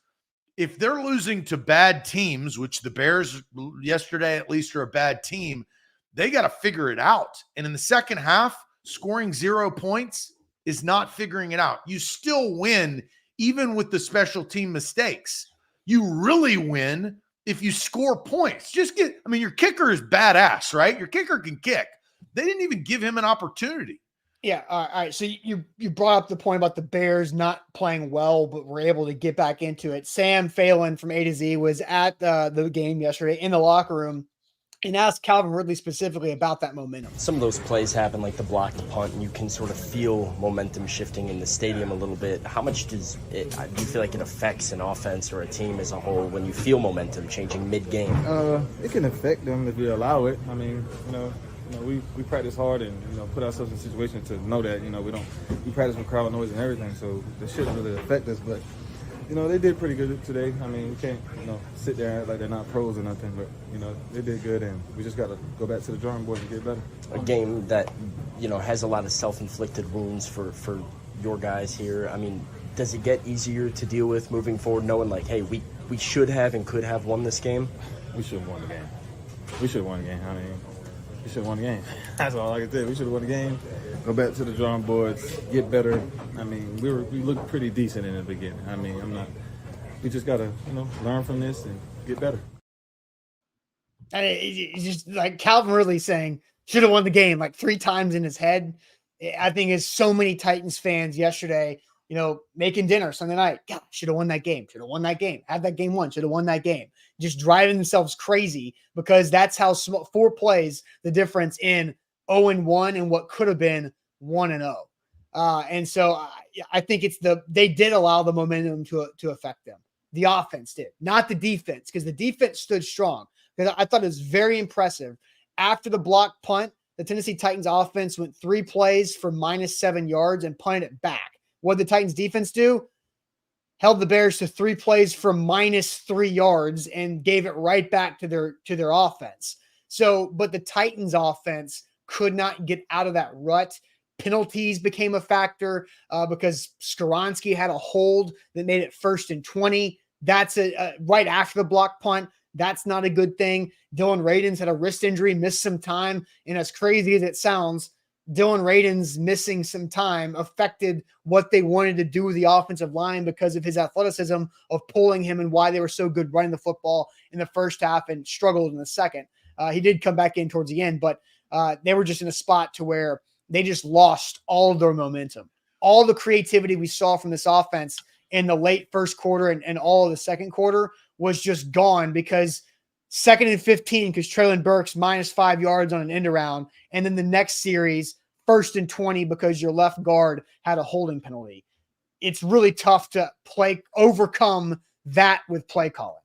if they're losing to bad teams, which the Bears yesterday at least are a bad team, they got to figure it out. And in the second half, scoring 0 points is not figuring it out. You still win even with the special team mistakes. You really win if you score points. Your kicker is badass, right? Your kicker can kick. They didn't even give him an opportunity. Yeah. All right. So you brought up the point about the Bears not playing well, but were able to get back into it. Sam Phelan from A to Z was at the game yesterday in the locker room and asked Calvin Ridley specifically about that momentum. Some of those plays happen, like the blocked punt, and you can sort of feel momentum shifting in the stadium a little bit. How much do you feel like it affects an offense or a team as a whole when you feel momentum changing mid-game? It can affect them if you allow it. I mean, we practice hard and put ourselves in situations to know that we practice with crowd noise and everything, so it shouldn't really affect us. But they did pretty good today. I mean, we can't sit there and act like they're not pros or nothing, but they did good, and we just got to go back to the drawing board and get better. A game that has a lot of self-inflicted wounds for your guys here. I mean, does it get easier to deal with moving forward, knowing like, hey, we should have and could have won this game? We should have won the game. We should have won the game. I mean, we should have won the game. That's all I can say. We should have won the game. Go back to the drawing boards, get better. I mean, we looked pretty decent in the beginning. I mean, we just got to, learn from this and get better. And it's just like Calvin Ridley saying, should have won the game like 3 times in his head. I think as so many Titans fans yesterday making dinner Sunday night. God, should have won that game. Should have won that game. Had that game won. Should have won that game. Just driving themselves crazy because that's how small 4 plays the difference in 0-1 and what could have been 1-0. And so I think they did allow the momentum to affect them. The offense did, not the defense, because the defense stood strong. Because I thought it was very impressive. After the block punt, the Tennessee Titans offense went 3 plays for -7 yards and punted it back. What did the Titans defense do? Held the Bears to 3 plays for -3 yards and gave it right back to their offense. So, but the Titans offense could not get out of that rut. Penalties became a factor because Skoronski had a hold that made it 1st and 20. That's right after the block punt. That's not a good thing. Dylan Radins had a wrist injury, missed some time. And as crazy as it sounds, Dylan Radins missing some time affected what they wanted to do with the offensive line because of his athleticism of pulling him and why they were so good running the football in the first half and struggled in the second. He did come back in towards the end, but they were just in a spot to where they just lost all of their momentum. All the creativity we saw from this offense in the late first quarter and all of the second quarter was just gone because 2nd and 15 because Traylon Burks -5 yards on an end around. And then the next series, 1st and 20 because your left guard had a holding penalty. It's really tough to overcome that with play calling.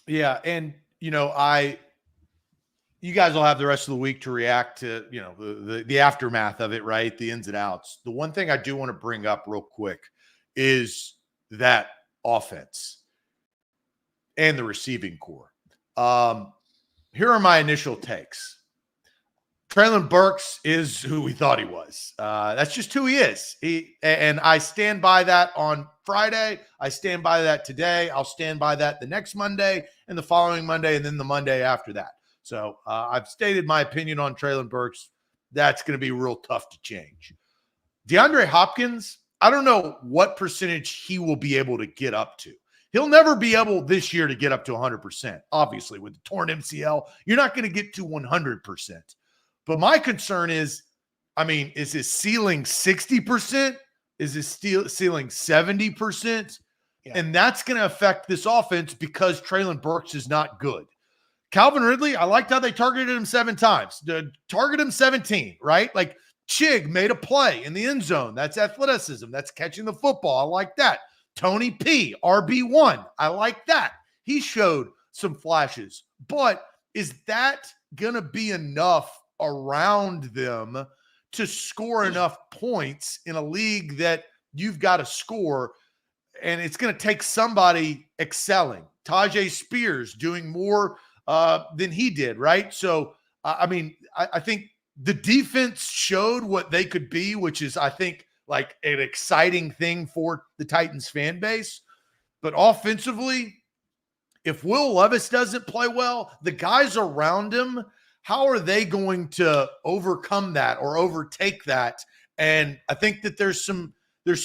Yeah. And, you guys will have the rest of the week to react to, the aftermath of it, right? The ins and outs. The one thing I do want to bring up real quick is that offense and the receiving core. Here are my initial takes. Traylon Burks is who we thought he was. That's just who he is. And I stand by that on Friday. I stand by that today. I'll stand by that the next Monday and the following Monday and then the Monday after that. So I've stated my opinion on Traylon Burks. That's going to be real tough to change. DeAndre Hopkins, I don't know what percentage he will be able to get up to. He'll never be able this year to get up to 100%. Obviously, with the torn MCL, you're not going to get to 100%. But my concern is his ceiling 60%? Is his ceiling 70%? Yeah. And that's going to affect this offense because Traylon Burks is not good. Calvin Ridley, I liked how they targeted him 7 times. Target him 17, right? Like Chig made a play in the end zone. That's athleticism. That's catching the football. I like that. Tony P, RB1. I like that. He showed some flashes. But is that going to be enough around them to score enough points in a league that you've got to score? And it's going to take somebody excelling. Tajay Spears doing more than he did, right? So, I think the defense showed what they could be, which is, I think, like an exciting thing for the Titans fan base. But offensively, if Will Levis doesn't play well, the guys around him, how are they going to overcome that or overtake that? And I think that there's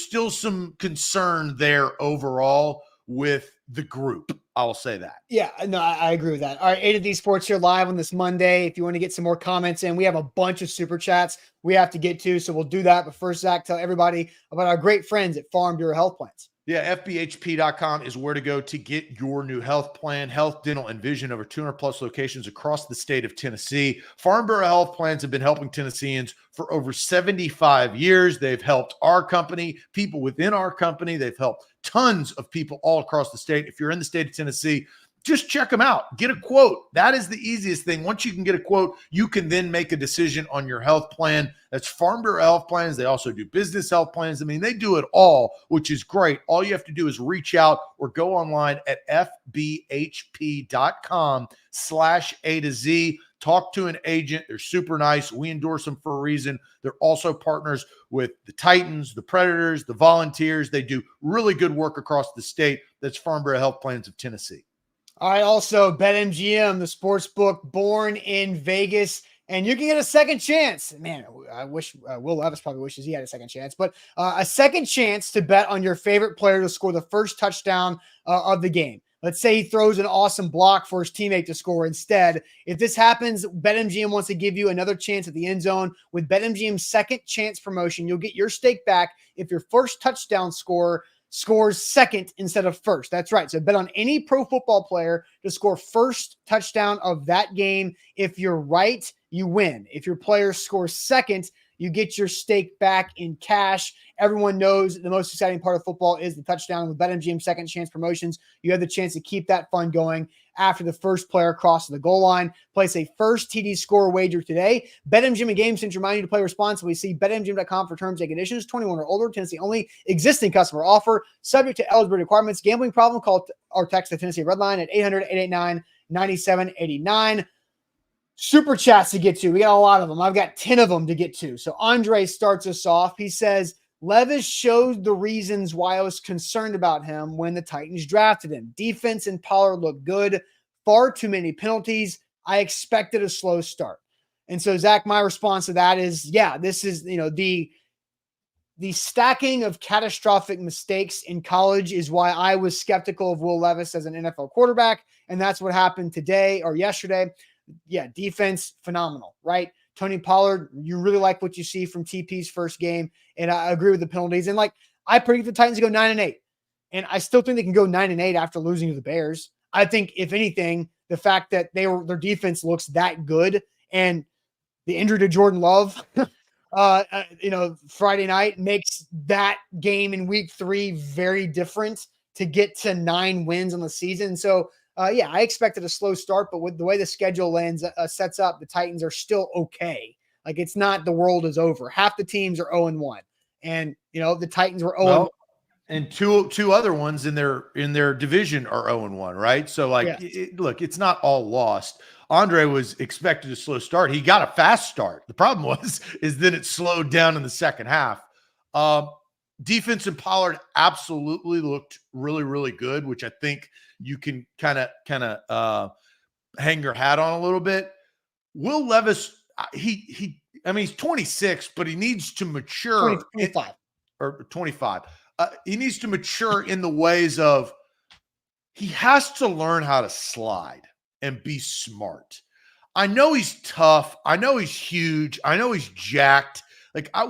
still some concern there overall with the group. I'll say that. Yeah, no, I agree with that. All right, A to D Sports here live on this Monday. If you want to get some more comments in, we have a bunch of super chats we have to get to, so we'll do that. But first, Zach, tell everybody about our great friends at Farm Bureau Health Plans. Yeah, FBHP.com is where to go to get your new health plan. Health, dental, and vision over 200-plus locations across the state of Tennessee. Farm Bureau Health Plans have been helping Tennesseans for over 75 years. They've helped our company, people within our company. They've helped tons of people all across the state. If you're in the state of Tennessee, just check them out. Get a quote. That is the easiest thing. Once you can get a quote, you can then make a decision on your health plan. That's Farm Bureau Health Plans. They also do business health plans. They do it all, which is great. All you have to do is reach out or go online at fbhp.com/A to Z. Talk to an agent. They're super nice. We endorse them for a reason. They're also partners with the Titans, the Predators, the Volunteers. They do really good work across the state. That's Farm Bureau Health Plans of Tennessee. All right, also BetMGM, the sports book born in Vegas, and you can get a second chance. Man, I wish Will Levis probably wishes he had a second chance, but a second chance to bet on your favorite player to score the first touchdown of the game. Let's say he throws an awesome block for his teammate to score instead. If this happens, BetMGM wants to give you another chance at the end zone. With BetMGM's second chance promotion, you'll get your stake back if your first touchdown scorer scores second instead of first. That's right. So bet on any pro football player to score first touchdown of that game. If you're right, you win. If your player scores second, you get your stake back in cash. Everyone knows the most exciting part of football is the touchdown. With BetMGM second chance promotions, you have the chance to keep that fun going after the first player crosses the goal line. Place a first TD score wager today. BetMGM and GameSense remind you to play responsibly. See BetMGM.com for terms and conditions. 21 or older. Tennessee only. Existing customer offer. Subject to eligibility requirements. Gambling problem? Call or text the Tennessee Red Line at 800-889-9789. Super chats to get to. We got a lot of them. I've got 10 of them to get to. So Andre starts us off. He says, Levis showed the reasons why I was concerned about him when the Titans drafted him. Defense and Pollard looked good. Far too many penalties. I expected a slow start. And so, Zach, my response to that is, yeah, this is, the stacking of catastrophic mistakes in college is why I was skeptical of Will Levis as an NFL quarterback. And that's what happened today or yesterday. Yeah, defense, phenomenal, right? Tony Pollard, you really like what you see from TP's first game, and I agree with the penalties. And I predict the Titans to go 9-8, and I still think they can go 9-8 after losing to the Bears. I think, if anything, the fact that their defense looks that good, and the injury to Jordan Love, Friday night makes that game in week 3 very different to get to 9 wins on the season. So. I expected a slow start, but with the way the schedule sets up, the Titans are still okay. Like, it's not the world is over. Half the teams are 0-1, and the Titans were 0-1. Well, and two other ones in their division are 0-1, right? So look, it's not all lost. Andre was expected a slow start. He got a fast start. The problem is then it slowed down in the second half. Defense and Pollard absolutely looked really, really good, which I think you can kind of hang your hat on a little bit. Will Levis, he's 26, but he needs to mature. 25. He needs to mature in the ways of he has to learn how to slide and be smart. I know he's tough. I know he's huge. I know he's jacked.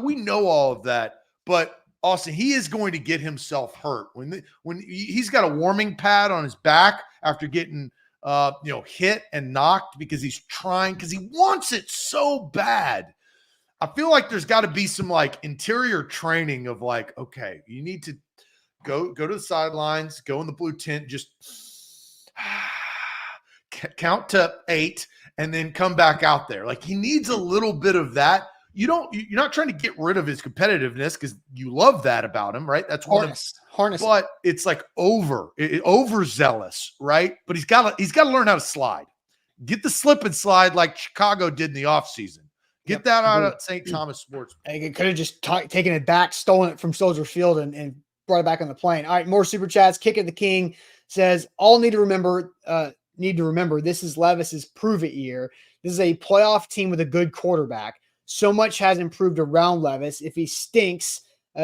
We know all of that, but Austin, he is going to get himself hurt when he's got a warming pad on his back after getting hit and knocked because he wants it so bad. I feel like there's got to be some interior training of okay, you need to go to the sidelines, go in the blue tent, just count to 8 and then come back out there. He needs a little bit of that. You're not trying to get rid of his competitiveness because you love that about him, right? That's harness. But it's overzealous, right? But he's got to learn how to slide. Get the slip and slide like Chicago did in the offseason. Get that out of St. Thomas Sports. He could have just taken it back, stolen it from Soldier Field, and brought it back on the plane. All right, more super chats. Kick of the King says, all need to remember this is Levis's prove it year. This is a playoff team with a good quarterback. So much has improved around Levis. If he stinks,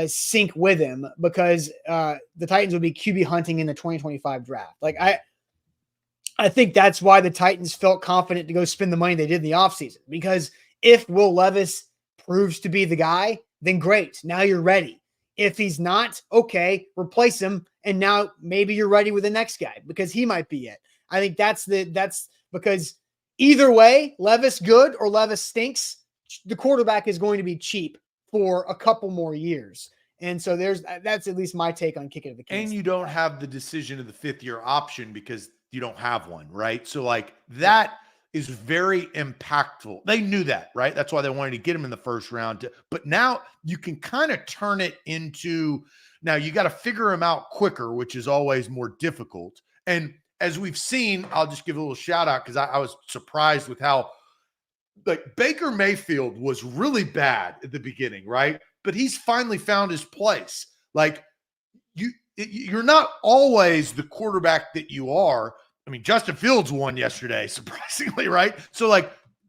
sink with him because the Titans will be QB hunting in the 2025 draft. I think that's why the Titans felt confident to go spend the money they did in the offseason, because if Will Levis proves to be the guy, then great. Now you're ready. If he's not, okay, replace him. And now maybe you're ready with the next guy because he might be it. I think that's because either way, Levis good or Levis stinks, the quarterback is going to be cheap for a couple more years. And so that's at least my take on kicking the Kings. And you don't have the decision of the 5th-year option because you don't have one, right? So that is very impactful. They knew that, right? That's why they wanted to get him in the first round. But now you can kind of turn it into, now you got to figure him out quicker, which is always more difficult. And as we've seen, I'll just give a little shout out because I was surprised with how Baker Mayfield was really bad at the beginning, right? But he's finally found his place. You're not always the quarterback that you are. Justin Fields won yesterday, surprisingly, right? So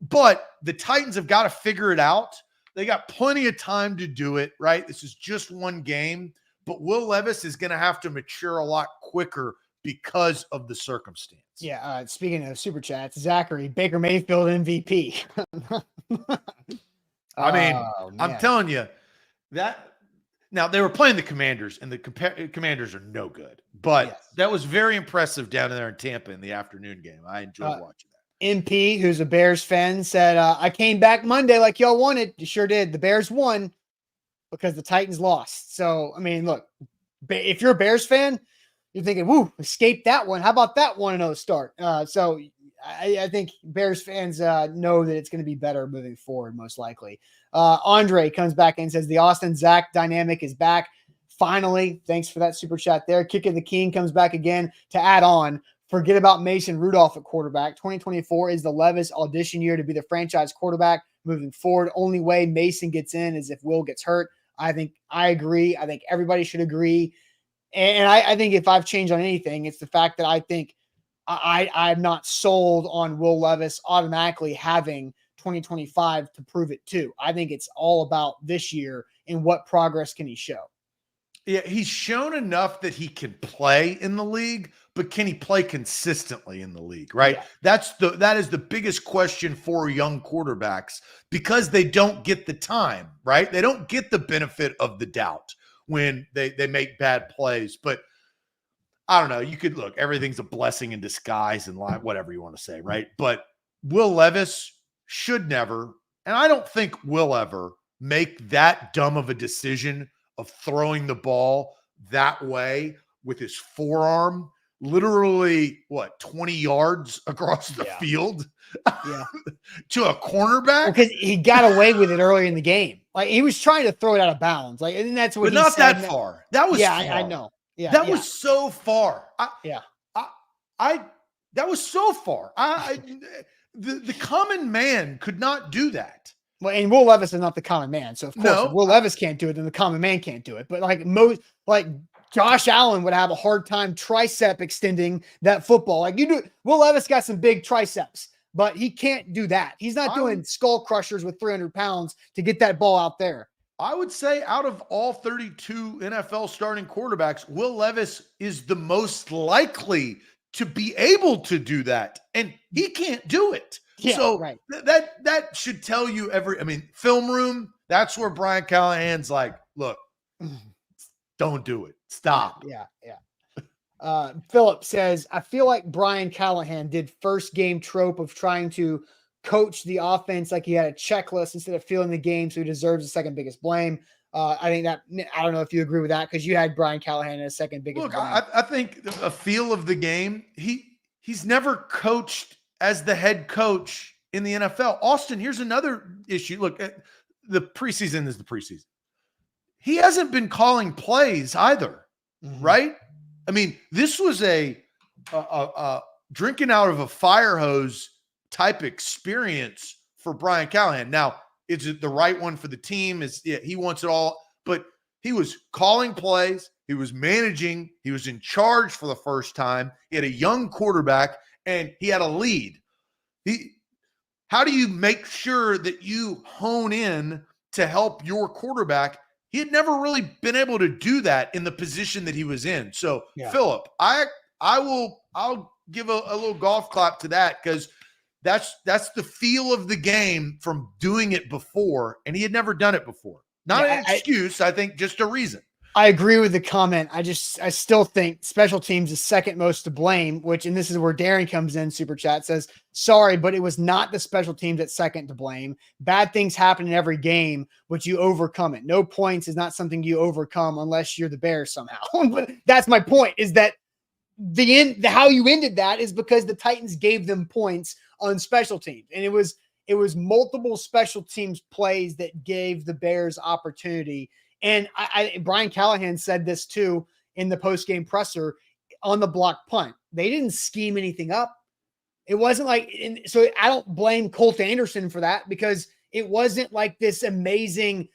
but the Titans have got to figure it out. They got plenty of time to do it, right? This is just one game, but Will Levis is going to have to mature a lot quicker because of the circumstance. Yeah. Speaking of super chats, Zachary, Baker Mayfield MVP. I mean, Oh, I'm man. telling you that now they were playing the Commanders, and the Commanders are no good, but Yes. that was very impressive down there in Tampa in the afternoon game. I enjoyed watching that. MP, who's a Bears fan, said, I came back Monday like y'all wanted. You sure did. The Bears won because the Titans lost. So, I mean, look, if you're a Bears fan, you're thinking, woo, escape that one. How about that 1-0 start? So I think Bears fans know that it's going to be better moving forward, most likely. Andre comes back and says the Austin Zach dynamic is back. Finally, thanks for that super chat there. Kicking the King comes back again to add on. Forget about Mason Rudolph at quarterback. 2024 is the Levis audition year to be the franchise quarterback moving forward. Only way Mason gets in is if Will gets hurt. I agree. I think everybody should agree. And I think if I've changed on anything, it's the fact that I think I'm not sold on Will Levis automatically having 2025 to prove it too. I think it's all about this year and what progress can he show. Yeah, he's shown enough that he can play in the league, but can he play consistently in the league, right? Yeah. That is the biggest question for young quarterbacks because they don't get the time, right? They don't get the benefit of the doubt when they make bad plays. But I don't know. You could look, everything's a blessing in disguise and whatever you want to say, right? But Will Levis should never, and I don't think will ever make that dumb of a decision of throwing the ball that way with his forearm, literally 20 yards across the field to a cornerback. Because he got away with it earlier in the game. Like he was trying to throw it out of bounds. Like, and that's what but he not said. that far. That was far. I know. Yeah. That was so far. That was so far. The common man could not do that. Well, and Will Levis is not the common man. So of course, if Will Levis can't do it, then the common man can't do it. But like Josh Allen would have a hard time tricep extending that football. Like you do, Will Levis got some big triceps, but he can't do that. He's not doing skull crushers with 300 pounds to get that ball out there. I would say out of all 32 NFL starting quarterbacks, Will Levis is the most likely to be able to do that. And he can't do it. Yeah, so right. that should tell you film room, that's where Brian Callahan's like, look, don't do it. Stop. Yeah. Philip says, I feel like Brian Callahan did first game trope of trying to coach the offense like he had a checklist instead of feeling the game, so he deserves the second biggest blame. I think that, I don't know if you agree with that because you had Brian Callahan as second biggest blame. I think a feel of the game, he's never coached as the head coach in the NFL. Austin, here's another issue. Look, the preseason is the preseason. He hasn't been calling plays either, right? I mean, this was a drinking out of a fire hose type experience for Brian Callahan. Now, is it the right one for the team? He wants it all, but he was calling plays. He was managing. He was in charge for the first time. He had a young quarterback, and he had a lead. How do you make sure that you hone in to help your quarterback? He had never really been able to do that in the position that he was in. So, Philip, I'll give a little golf clap to that because that's the feel of the game from doing it before, and he had never done it before. Not an excuse, I think, just a reason. I agree with the comment. I still think special teams is second most to blame, and this is where Darren comes in. Super chat says, sorry, but it was not the special teams that's second to blame. Bad things happen in every game, but you overcome it. No points is not something you overcome unless you're the Bears somehow. But that's my point, is that how you ended that is because the Titans gave them points on special teams. And it was multiple special teams plays that gave the Bears opportunity. And Brian Callahan said this too in the post-game presser on the block punt. They didn't scheme anything up. It wasn't so I don't blame Colt Anderson for that because it wasn't like this amazing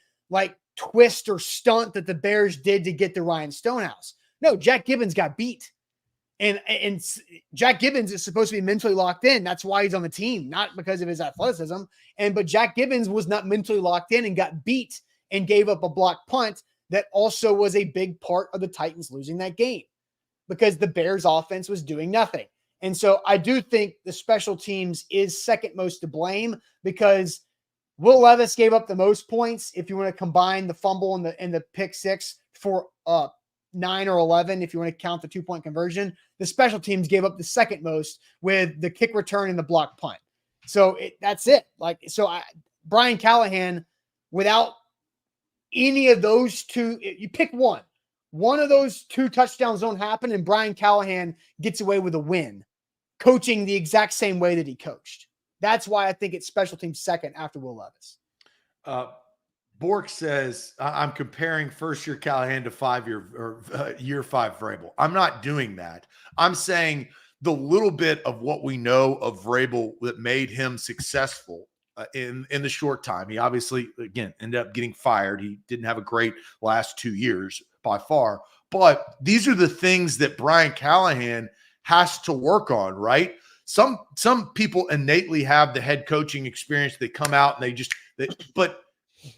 twist or stunt that the Bears did to get to Ryan Stonehouse. No, Jack Gibbons got beat. And Jack Gibbons is supposed to be mentally locked in. That's why he's on the team, not because of his athleticism. But Jack Gibbons was not mentally locked in and got beat and gave up a block punt that also was a big part of the Titans losing that game. because the Bears offense was doing nothing. And so I do think the special teams is second most to blame, because Will Levis gave up the most points if you want to combine the fumble and the pick six for 9 or 11 if you want to count the 2-point conversion. The special teams gave up the second most with the kick return and the block punt. So that's it. Brian Callahan, without any of those two, you pick one. One of those two touchdowns don't happen, and Brian Callahan gets away with a win, coaching the exact same way that he coached. That's why I think it's special teams second after Will Levis. Bork says, I'm comparing first-year Callahan to year 5 Vrabel. I'm not doing that. I'm saying the little bit of what we know of Vrabel that made him successful in the short time. He obviously, again, ended up getting fired. He didn't have a great last 2 years by far. But these are the things that Brian Callahan has to work on, right? Some people innately have the head coaching experience. They come out and but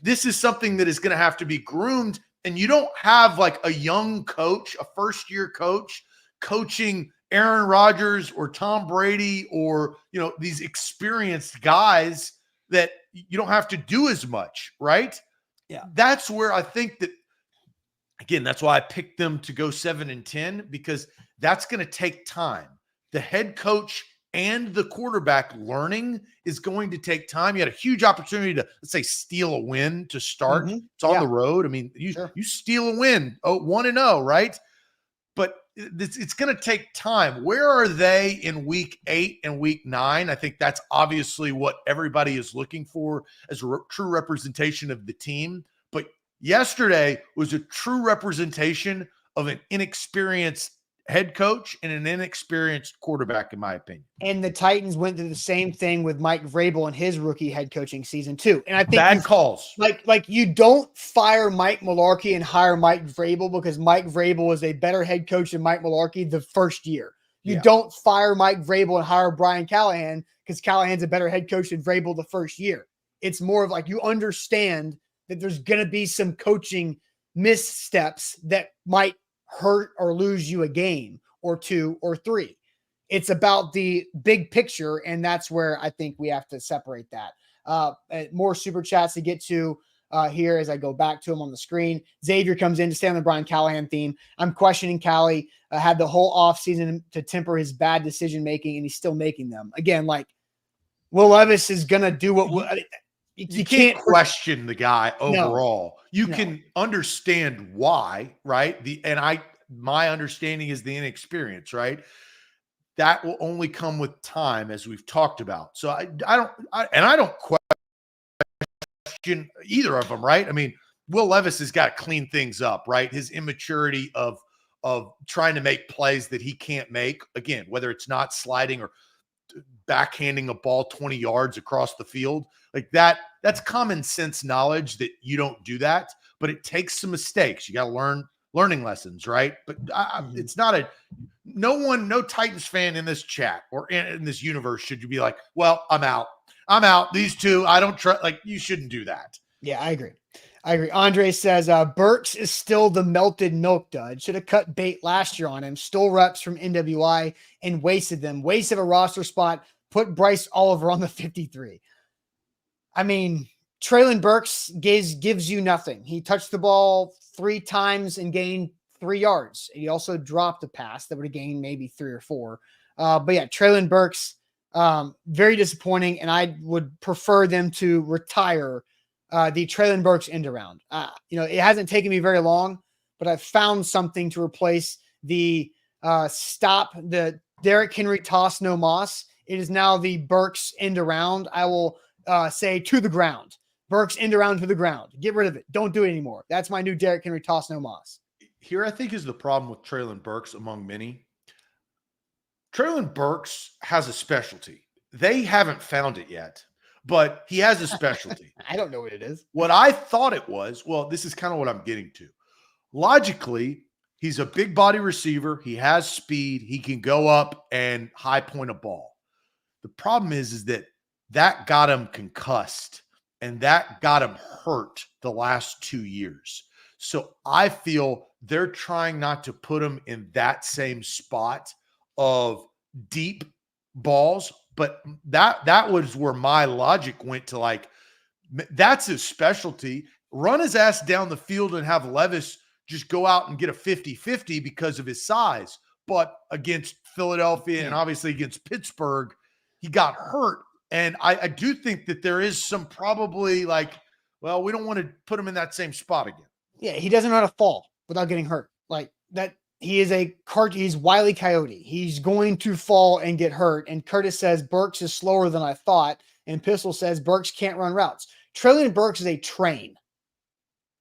this is something that is going to have to be groomed. And you don't have like a young coach, a first-year coach coaching Aaron Rodgers or Tom Brady or, these experienced guys that you don't have to do as much, right? Yeah. That's where I think that, again, that's why I picked them to go 7-10, because that's going to take time. The head coach and the quarterback learning is going to take time. You had a huge opportunity to, let's say, steal a win to start. Mm-hmm. It's on the road. I mean, you steal a win, 1-0, right? But it's going to take time. Where are they in week 8 and week 9? I think that's obviously what everybody is looking for as a true representation of the team. But yesterday was a true representation of an inexperienced head coach and an inexperienced quarterback, in my opinion. And the Titans went through the same thing with Mike Vrabel in his rookie head coaching season too. And I think bad calls. Like you don't fire Mike Mularkey and hire Mike Vrabel because Mike Vrabel was a better head coach than Mike Mularkey the first year. You don't fire Mike Vrabel and hire Brian Callahan because Callahan's a better head coach than Vrabel the first year. It's more of like you understand that there's going to be some coaching missteps that might hurt or lose you a game or 2 or 3. It's about the big picture, and that's where I think we have to separate that. More super chats to get to here as I go back to him on the screen. Xavier comes in to stay on the Brian Callahan theme. I'm questioning Callie. Had the whole offseason to temper his bad decision-making, and he's still making them. Again, like Will Levis is going to do what you can't question the guy overall. You can understand why, right? My understanding is the inexperience, right? That will only come with time, as we've talked about. So I don't question either of them, right? I mean, Will Levis has got to clean things up, right? His immaturity of trying to make plays that he can't make, again, whether it's not sliding or backhanding a ball 20 yards across the field, like that's common sense knowledge that you don't do that, but it takes some mistakes. You got to learning lessons, right? But it's not no Titans fan in this chat or in this universe should you be like, well, I'm out. These two, I don't trust. Like, you shouldn't do that. Yeah, I agree. Andre says, Burks is still the melted milk dud. Should have cut bait last year on him. Stole reps from NWI and wasted them. Wasted a roster spot. Put Bryce Oliver on the 53. I mean, Treylon Burks gives you nothing. He touched the ball 3 times and gained 3 yards. He also dropped a pass that would have gained maybe 3 or 4. But yeah, Treylon Burks, very disappointing. And I would prefer them to retire the Treylon Burks end around. It hasn't taken me very long, but I've found something to replace the the Derrick Henry toss no moss. It is now the Burks end around. I will say to the ground. Burks end around to the ground. Get rid of it. Don't do it anymore. That's my new Derrick Henry toss no moss. Here, I think, is the problem with Treylon Burks among many. Treylon Burks has a specialty. They haven't found it yet, but he has a specialty. I don't know what it is. What I thought it was, well, this is kind of what I'm getting to. Logically, he's a big body receiver. He has speed. He can go up and high point a ball. The problem is that got him concussed. And that got him hurt the last 2 years. So I feel they're trying not to put him in that same spot of deep balls. But that was where my logic went to, like, that's his specialty. Run his ass down the field and have Levis just go out and get a 50-50 because of his size. But against Philadelphia and obviously against Pittsburgh, he got hurt. And I do think that there is some probably like, well, we don't want to put him in that same spot again. Yeah, he doesn't know how to fall without getting hurt. Like that, he's Wile E. Coyote. He's going to fall and get hurt. And Curtis says Burks is slower than I thought. And Pistol says Burks can't run routes. Traylon Burks is a train.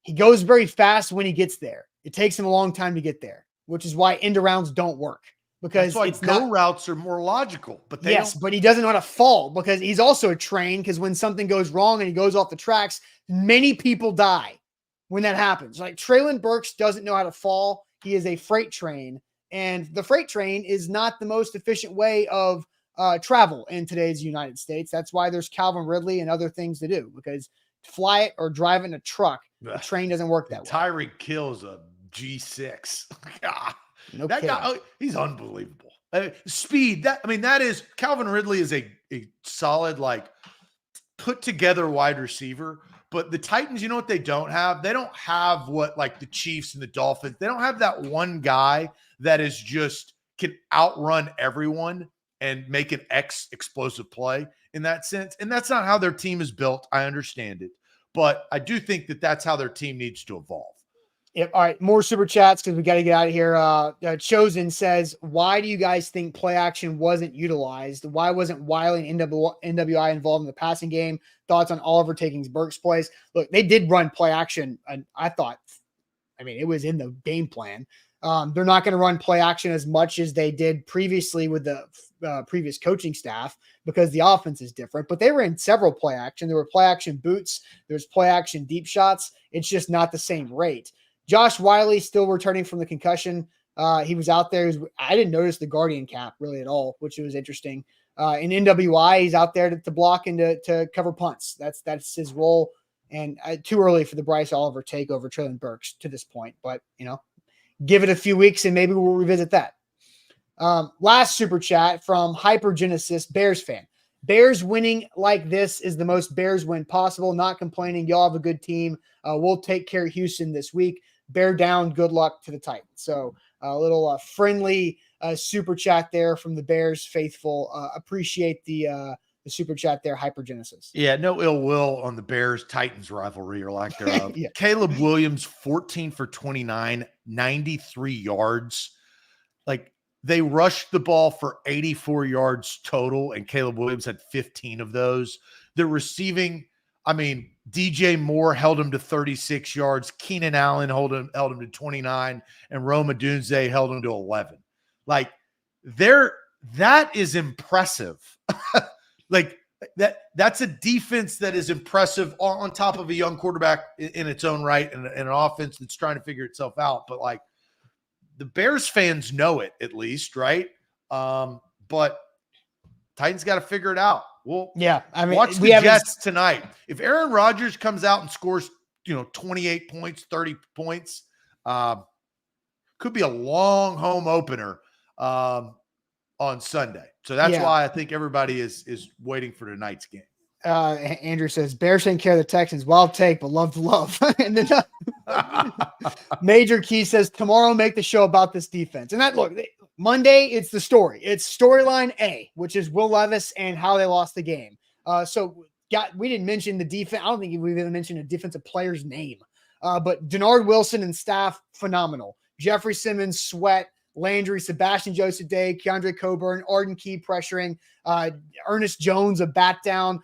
He goes very fast when he gets there. It takes him a long time to get there, which is why end arounds don't work. Because that's why routes are more logical. But but he doesn't know how to fall because he's also a train. Because when something goes wrong and he goes off the tracks, many people die when that happens. Like Traylon Burks doesn't know how to fall. He is a freight train, and the freight train is not the most efficient way of travel in today's United States. That's why there's Calvin Ridley and other things to do, because fly it or drive it in a truck, the train doesn't work that way. Tyreek Hill's a G6. No that kidding. guy, he's unbelievable. Speed. That is Calvin Ridley is a solid, like, put together wide receiver. But the Titans, you know what they don't have? They don't have what, like, the Chiefs and the Dolphins. They don't have that one guy that is just can outrun everyone and make an explosive play in that sense. And that's not how their team is built. I understand it. But I do think that that's how their team needs to evolve. Yep. All right. More super chats because we got to get out of here. Chosen says, why do you guys think play action wasn't utilized? Why wasn't Wiley and NWI involved in the passing game? Thoughts on Oliver taking Burks' plays? Look, they did run play action. And I thought, it was in the game plan. They're not going to run play action as much as they did previously with the previous coaching staff because the offense is different, but they were in several play action. There were play action boots. There's play action deep shots. It's just not the same rate. Josh Wiley still returning from the concussion. He was out there. I didn't notice the Guardian cap really at all, which was interesting. In NWI, he's out there to block and to cover punts. That's his role. And too early for the Bryce Oliver take over Traylon Burks to this point, but give it a few weeks and maybe we'll revisit that. Last super chat from Hypergenesis, Bears fan. Bears winning like this is the most Bears win possible. Not complaining. Y'all have a good team. We'll take care of Houston this week. Bear down. Good luck to the Titans. So a little friendly super chat there from the Bears faithful. Appreciate the super chat there, Hypergenesis. Yeah, no ill will on the Bears-Titans rivalry or lack thereof. Yeah. Caleb Williams, 14 for 29, 93 yards. Like, they rushed the ball for 84 yards total, and Caleb Williams had 15 of those. The receiving, DJ Moore held him to 36 yards. Keenan Allen held him to 29, and Rome Odunze held him to 11. Like, that is impressive. Like, that's a defense that is impressive on top of a young quarterback in its own right and an offense that's trying to figure itself out. But, like, the Bears fans know it at least, right? But Titans got to figure it out. Well, yeah, watch the Jets tonight. If Aaron Rodgers comes out and scores, 28 points, 30 points, could be a long home opener on Sunday. So that's why I think everybody is waiting for tonight's game. Andrew says, Bears taking care of the Texans. Wild take, but love to love. And then Major Key says, tomorrow make the show about this defense. And Monday, it's the story. It's storyline A, which is Will Levis and how they lost the game. We didn't mention the defense. I don't think we've even mentioned a defensive player's name. But Denard Wilson and staff, phenomenal. Jeffrey Simmons, Sweat, Landry, Sebastian Joseph Day, Keandre Coburn, Arden Key pressuring, Ernest Jones, a bat down,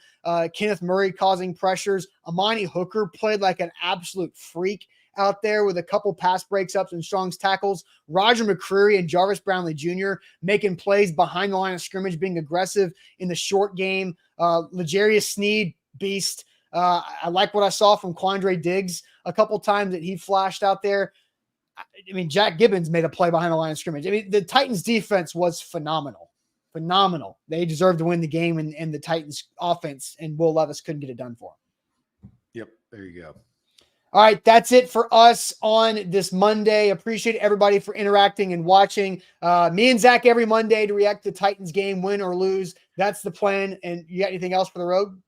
Kenneth Murray causing pressures. Amani Hooker played like an absolute freak out there with a couple pass breaks ups and strong tackles. Roger McCreary and Jarvis Brownlee Jr. making plays behind the line of scrimmage, being aggressive in the short game. L'Jarius Sneed, beast. I like what I saw from Quandre Diggs a couple times that he flashed out there. Jack Gibbons made a play behind the line of scrimmage. The Titans defense was phenomenal. Phenomenal. They deserved to win the game, and the Titans offense and Will Levis couldn't get it done for them. Yep. There you go. All right, that's it for us on this Monday. Appreciate everybody for interacting and watching. Me and Zach every Monday to react to Titans game, win or lose. That's the plan. And you got anything else for the road?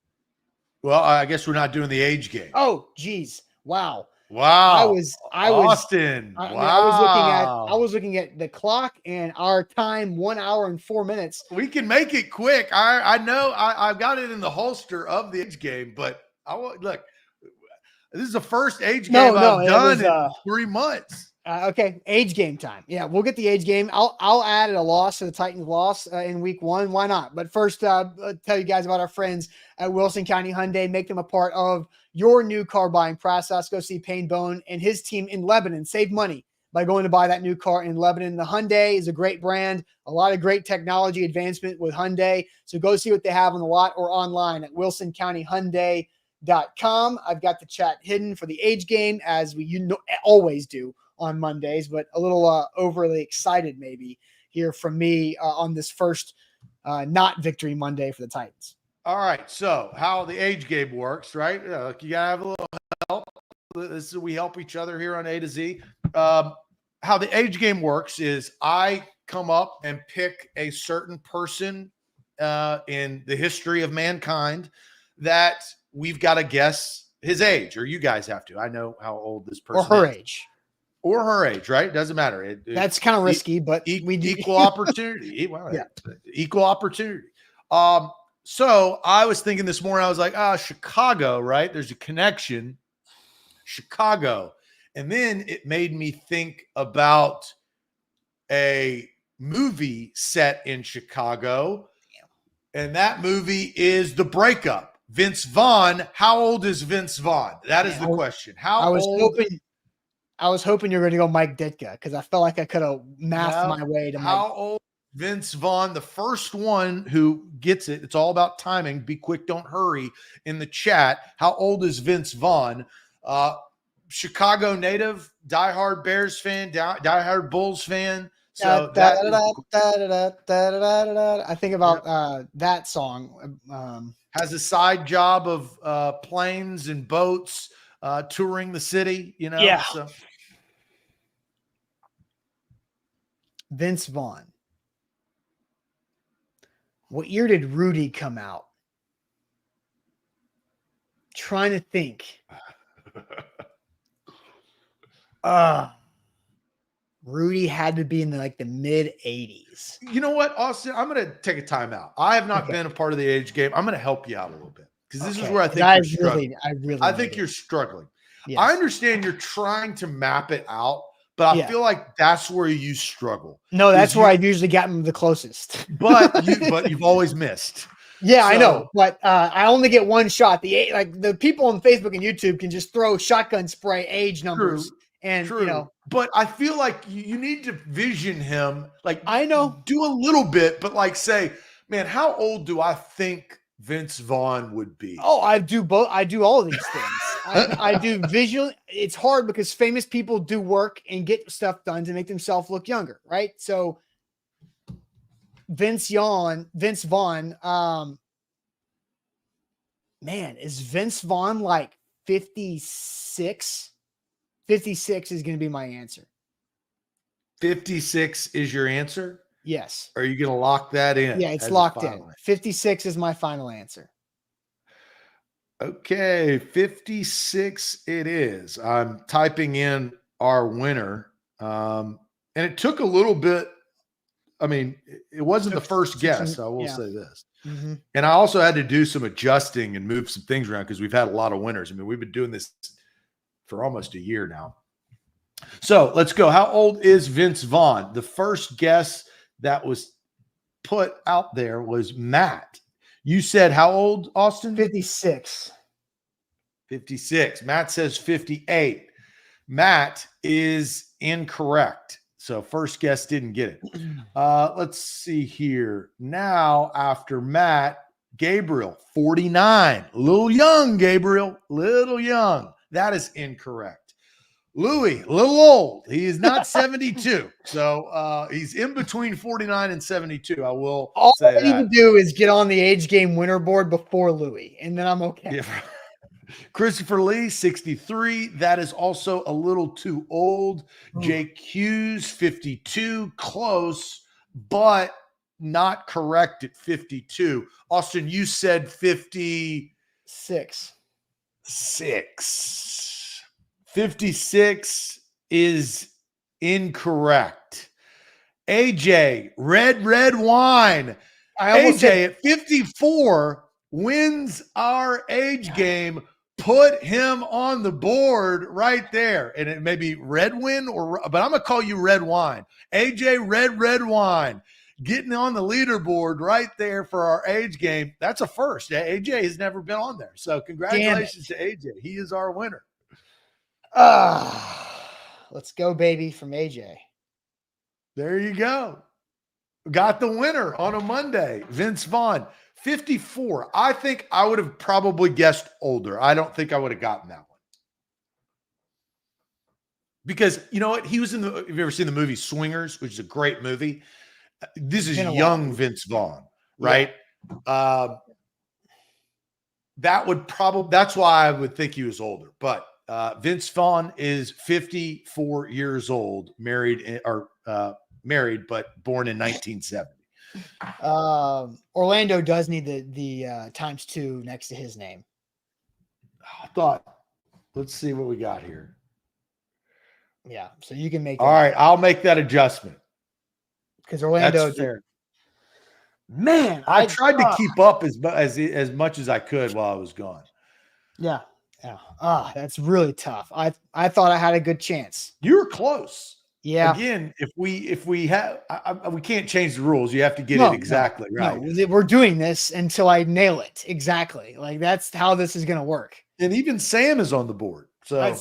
Well, I guess we're not doing the age game. Oh, geez. Wow. Wow. Austin. I mean, wow. I was looking at the clock and our time, 1 hour and 4 minutes. We can make it quick. I know I've got it in the holster of the age game, but look, this is the first age game I've done in 3 months. Okay, age game time. Yeah, we'll get the age game. I'll add a loss to the Titans' loss in week 1. Why not? But first, tell you guys about our friends at Wilson County Hyundai. Make them a part of your new car buying process. Go see Payne Bone and his team in Lebanon. Save money by going to buy that new car in Lebanon. The Hyundai is a great brand. A lot of great technology advancement with Hyundai. So go see what they have on the lot or online at wilsoncountyhyundai.com. I've got the chat hidden for the age game, as we always do on Mondays, but a little overly excited maybe here from me on this first not victory Monday for the Titans. All right, so how the age game works, right? You gotta have a little help. We help each other here on A to Z. How the age game works is I come up and pick a certain person in the history of mankind that we've got to guess his age, or you guys have to. I know how old this person or her is. age. Or her age, right? Doesn't matter. That's kind of risky, but we do equal opportunity. Equal opportunity. So I was thinking this morning, I was like, Chicago, right? There's a connection. Chicago. And then it made me think about a movie set in Chicago. And that movie is The Breakup. Vince Vaughn. How old is Vince Vaughn? That is the question. I was hoping you were going to go Mike Ditka, because I felt like I could have mathed my way to how old Vince Vaughn, the first one who gets it. It's all about timing. Be quick, don't hurry in the chat. How old is Vince Vaughn? Chicago native, diehard Bears fan, diehard Bulls fan. So I think about that song. Has a side job of planes and boats, touring the city, Yeah. So. Vince Vaughn. What year did Rudy come out? Trying to think. Rudy had to be in the mid 80s. You know what, Austin? I'm going to take a timeout. I have not been a part of the age game. I'm going to help you out a little bit, because this is where I think you're struggling. I think you're struggling. Yes. I understand you're trying to map it out, but I feel like that's where you struggle. No, that's where I've usually gotten the closest. But you've always missed. Yeah, I know. But I only get one shot. The people on Facebook and YouTube can just throw shotgun spray age numbers. True. But I feel like you need to vision him. I know. Do a little bit, but say, man, how old do I think Vince Vaughn would be? Oh, I do both. I do all of these things. I do visual. It's hard because famous people do work and get stuff done to make themselves look younger, right? So Vince Vaughn, man, is Vince Vaughn 56? 56 is going to be my answer. 56 is your answer? Yes. Are you going to lock that in? Yeah, it's locked in. 56 is my final answer. Okay, 56 it is. I'm typing in our winner. And it took a little bit. I mean, it wasn't the first guess. I will say this. Mm-hmm. And I also had to do some adjusting and move some things around because we've had a lot of winners. I mean, we've been doing this for almost a year now. So let's go. How old is Vince Vaughn? The first guess that was put out there was Matt. You said how old, Austin? 56. 56. Matt says 58. Matt is incorrect. So first guess didn't get it. Let's see here. Now, after Matt, Gabriel, 49. A little young, Gabriel. Little young. That is incorrect. Louis, a little old. He is not 72. So he's in between 49 and 72. I will say that. All I need to do is get on the age game winner board before Louis, and then I'm okay. Yeah. Christopher Lee, 63. That is also a little too old. Jake Hughes, 52. Close, but not correct at 52. Austin, you said 56. 56 is incorrect. AJ, red wine. AJ at 54 wins our age game. Put him on the board right there. And it may be red win but I'm going to call you red wine. AJ, red wine. Getting on the leaderboard right there for our age game. That's a first. AJ has never been on there. So congratulations to AJ. He is our winner. Let's go, baby, from AJ. There you go. Got the winner on a Monday. Vince Vaughn, 54. I think I would have probably guessed older. I don't think I would have gotten that one. Because you know what? He was in the, have you ever seen the movie Swingers, which is a great movie? This is young Vince Vaughn, right? Yeah. That's why I would think he was older. But Vince Vaughn is 54 years old, married, but born in 1970. Orlando does need the ×2 next to his name. Let's see what we got here. Yeah, so you can make. All right, I'll make that adjustment. Because Orlando there. Man, I tried to keep up as much as I could while I was gone. Yeah. That's really tough. I thought I had a good chance. You were close. Yeah. Again, if we have, we can't change the rules. You have to get it exactly right. No, we're doing this until I nail it exactly. Like that's how this is going to work. And even Sam is on the board. So.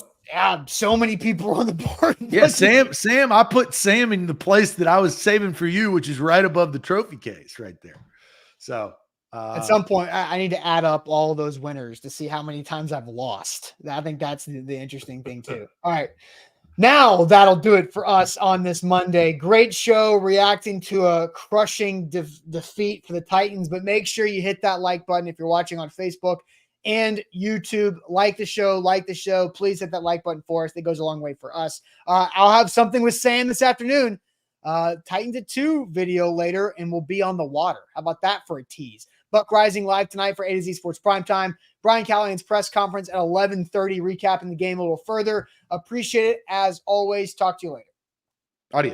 So many people on the board. Yeah, Sam, I put Sam in the place that I was saving for you, which is right above the trophy case right there. So at some point, I need to add up all those winners to see how many times I've lost. I think that's the interesting thing too. All right. Now that'll do it for us on this Monday. Great show reacting to a crushing defeat for the Titans, but make sure you hit that like button if you're watching on Facebook and YouTube. Like the show. Please hit that like button for us. That goes a long way for us. I'll have something with Sam this afternoon. Titans at 2 video later, and we'll be on the water. How about that for a tease? Buck Rising live tonight for A to Z Sports Primetime. Brian Callahan's press conference at 11:30, recapping the game a little further. Appreciate it as always. Talk to you later.